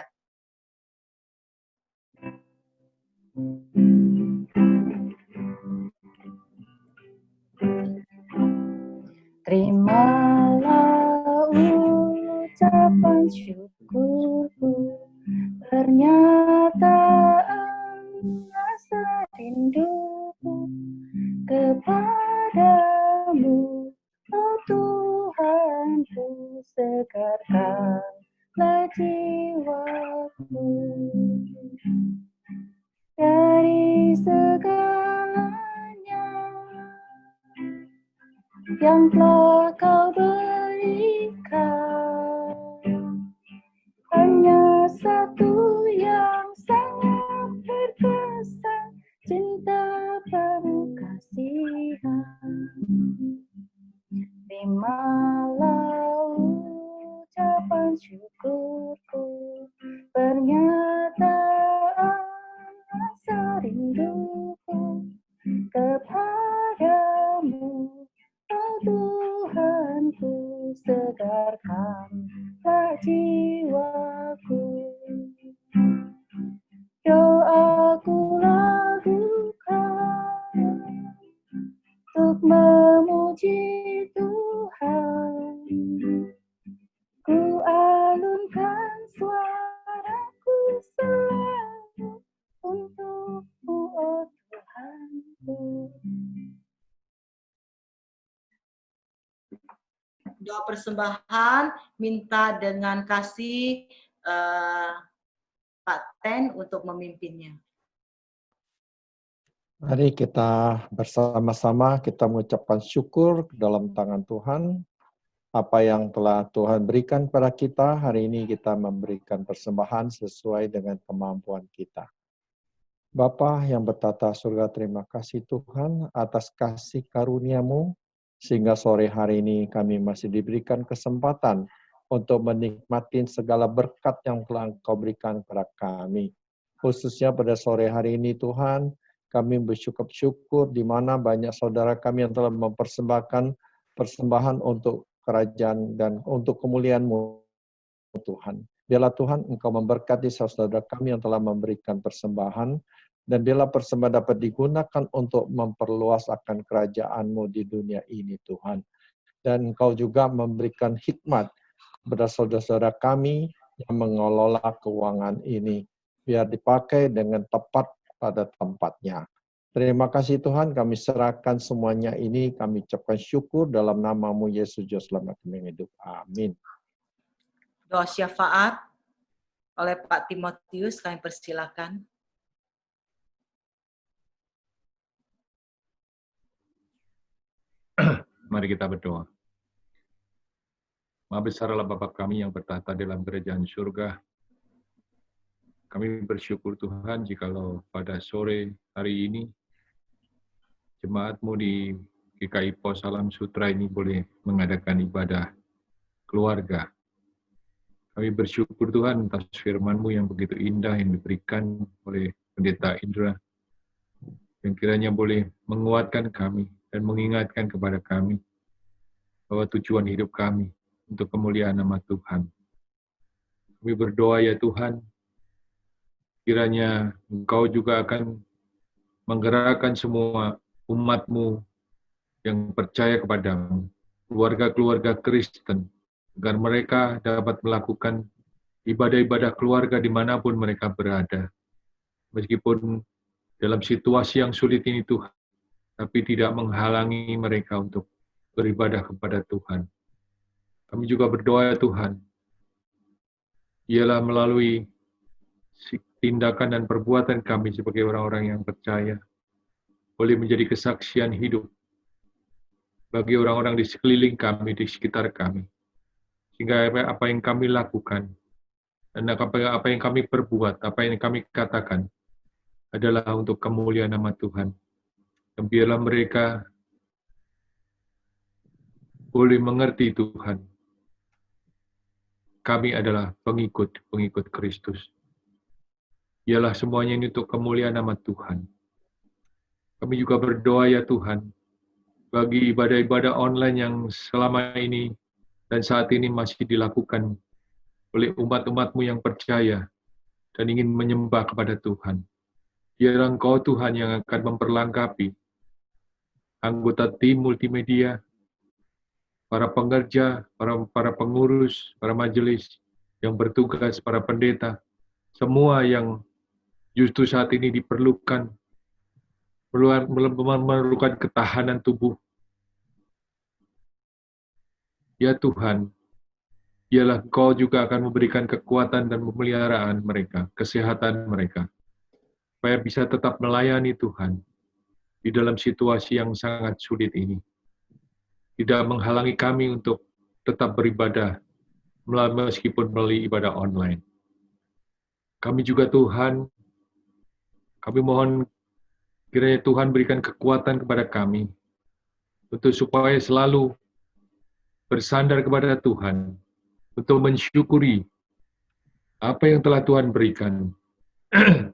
Terimalah ucapan syukurku, pernyataan rasa rinduku kepadamu, oh Tuhanku, segarkanlah jiwaku dari segalanya yang telah kau berikan. Hanya satu yang sangat berkesan, cinta penuh kasihan. Terimalah ucapan syukurku, pernyataan rasa rinduku kepadamu, oh Tuhanku, segarkanlah jiwaku. Doaku lakukan untuk memuji Tuhan. Ku alunkan suaraku selalu untukmu, oh Tuhan. doa persembahan, minta dengan kasih Pak Ten untuk memimpinnya. Mari kita bersama-sama kita mengucapkan syukur dalam tangan Tuhan. Apa yang telah Tuhan berikan kepada kita, hari ini kita memberikan persembahan sesuai dengan kemampuan kita. Bapa yang bertata surga, terima kasih Tuhan atas kasih karunia-Mu, sehingga sore hari ini kami masih diberikan kesempatan untuk menikmati segala berkat yang telah Engkau berikan kepada kami. Khususnya pada sore hari ini Tuhan, kami bersyukur di mana banyak saudara kami yang telah mempersembahkan persembahan untuk kerajaan dan untuk kemuliaan-Mu Tuhan. Biarlah Tuhan Engkau memberkati saudara kami yang telah memberikan persembahan, dan biarlah persembahan dapat digunakan untuk memperluas akan kerajaan-Mu di dunia ini Tuhan. Dan Engkau juga memberikan hikmat kepada saudara-saudara kami yang mengelola keuangan ini, biar dipakai dengan tepat pada tempatnya. Terima kasih Tuhan, kami serahkan semuanya ini, kami ucapkan syukur dalam nama-Mu Yesus Juru Selamat kami hidup. Amin. Doa syafaat oleh Pak Timotius, kami persilakan. Mari kita berdoa. Maha besar Allah Bapa kami yang bertahta dalam kerajaan surga. Kami bersyukur Tuhan jikalau pada sore hari ini jemaat-Mu di GKI Pos Alam Sutra ini boleh mengadakan ibadah keluarga. Kami bersyukur Tuhan atas firman-Mu yang begitu indah yang diberikan oleh Pendeta Indra, yang kiranya boleh menguatkan kami dan mengingatkan kepada kami bahwa tujuan hidup kami untuk kemuliaan nama Tuhan. Kami berdoa ya Tuhan, kiranya Engkau juga akan menggerakkan semua umat-Mu yang percaya kepadamu, keluarga-keluarga Kristen, agar mereka dapat melakukan ibadah-ibadah keluarga dimanapun mereka berada. Meskipun dalam situasi yang sulit ini Tuhan, tapi tidak menghalangi mereka untuk beribadah kepada Tuhan. Kami juga berdoa ya Tuhan, ialah melalui tindakan dan perbuatan kami sebagai orang-orang yang percaya, boleh menjadi kesaksian hidup bagi orang-orang di sekeliling kami, di sekitar kami. Sehingga apa yang kami lakukan, dan apa yang kami perbuat, apa yang kami katakan, adalah untuk kemuliaan nama Tuhan. Dan biarlah mereka boleh mengerti Tuhan, kami adalah pengikut Kristus. Ialah semuanya ini untuk kemuliaan nama Tuhan. Kami juga berdoa ya Tuhan, bagi ibadah-ibadah online yang selama ini dan saat ini masih dilakukan oleh umat-umat-Mu yang percaya dan ingin menyembah kepada Tuhan. Biarlah Engkau Tuhan yang akan memperlengkapi anggota tim multimedia, para pengerja, para pengurus, para majelis yang bertugas, para pendeta, semua yang justru saat ini diperlukan, memerlukan ketahanan tubuh. Ya Tuhan, biarlah Engkau juga akan memberikan kekuatan dan pemeliharaan mereka, kesehatan mereka, supaya bisa tetap melayani Tuhan di dalam situasi yang sangat sulit ini. Tidak menghalangi kami untuk tetap beribadah, meskipun melalui ibadah online. Kami juga Tuhan, kami mohon kiranya Tuhan berikan kekuatan kepada kami untuk supaya selalu bersandar kepada Tuhan, untuk mensyukuri apa yang telah Tuhan berikan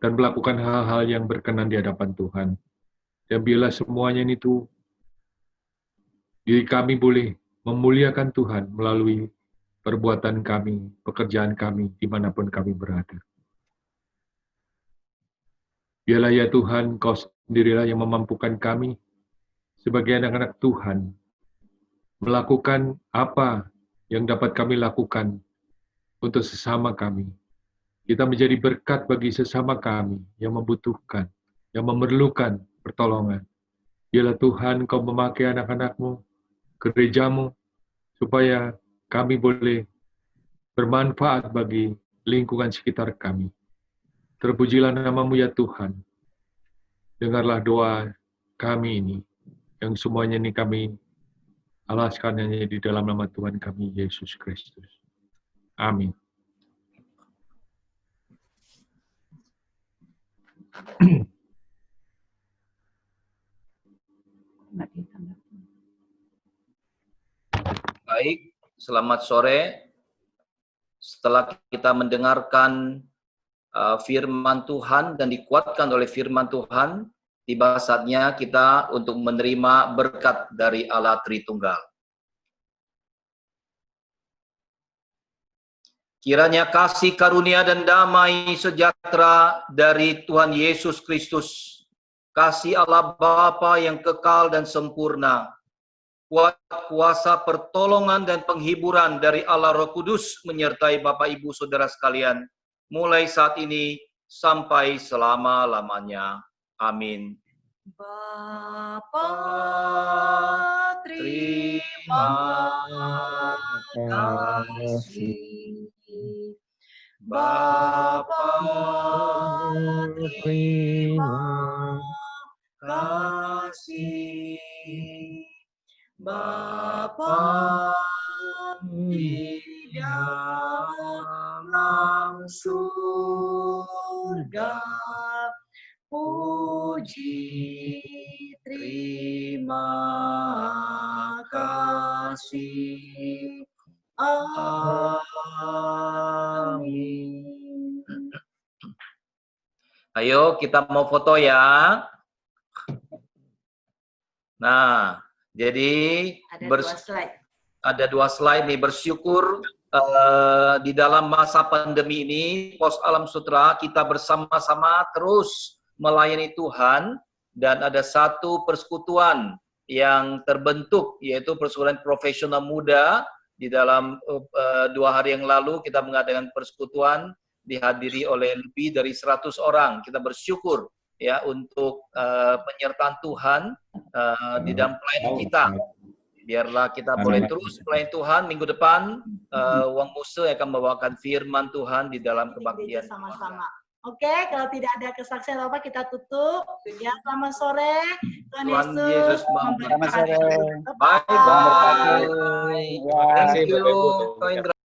dan melakukan hal-hal yang berkenan di hadapan Tuhan. Dan biarlah semuanya itu diri kami boleh memuliakan Tuhan melalui perbuatan kami, pekerjaan kami, dimanapun kami berada. Biarlah ya Tuhan, Kau sendirilah yang memampukan kami sebagai anak-anak Tuhan melakukan apa yang dapat kami lakukan untuk sesama kami. Kita menjadi berkat bagi sesama kami yang membutuhkan, yang memerlukan pertolongan. Biarlah Tuhan Kau memakai anak-anak-Mu, gereja-Mu, supaya kami boleh bermanfaat bagi lingkungan sekitar kami. Terpujilah nama-Mu ya Tuhan. Dengarlah doa kami ini, yang semuanya ini kami alaskan hanya di dalam nama Tuhan kami, Yesus Kristus. Amin. Baik, selamat sore. Setelah kita mendengarkan firman Tuhan dan dikuatkan oleh firman Tuhan, tiba saatnya kita untuk menerima berkat dari Allah Tritunggal. Kiranya kasih karunia dan damai sejahtera dari Tuhan Yesus Kristus, kasih Allah Bapa yang kekal dan sempurna, kuasa pertolongan dan penghiburan dari Allah Roh Kudus menyertai Bapak Ibu Saudara sekalian, mulai saat ini sampai selama-lamanya. Amin. Bapa terima kasih. Bapa terima kasih. Bapa di dalam surga, puji terima kasih. Amin. Ayo kita mau foto ya. Nah, jadi ada dua slide nih, bersyukur di dalam masa pandemi ini, Pos Alam Sutra kita bersama-sama terus melayani Tuhan, dan ada satu persekutuan yang terbentuk, yaitu persekutuan profesional muda. Di dalam 2 hari yang lalu kita mengadakan persekutuan, dihadiri oleh lebih dari 100 orang. Kita bersyukur ya untuk penyertaan Tuhan di dalam pelayanan kita. Biarlah kita boleh terus melayani Tuhan. Minggu depan Wang Muse akan membawakan firman Tuhan di dalam kebaktian sama-sama. Oke, kalau tidak ada kesaksian apa kita tutup. Ya, selamat sore. Tuhan Yesus memberkati. Bye bye. Thank you.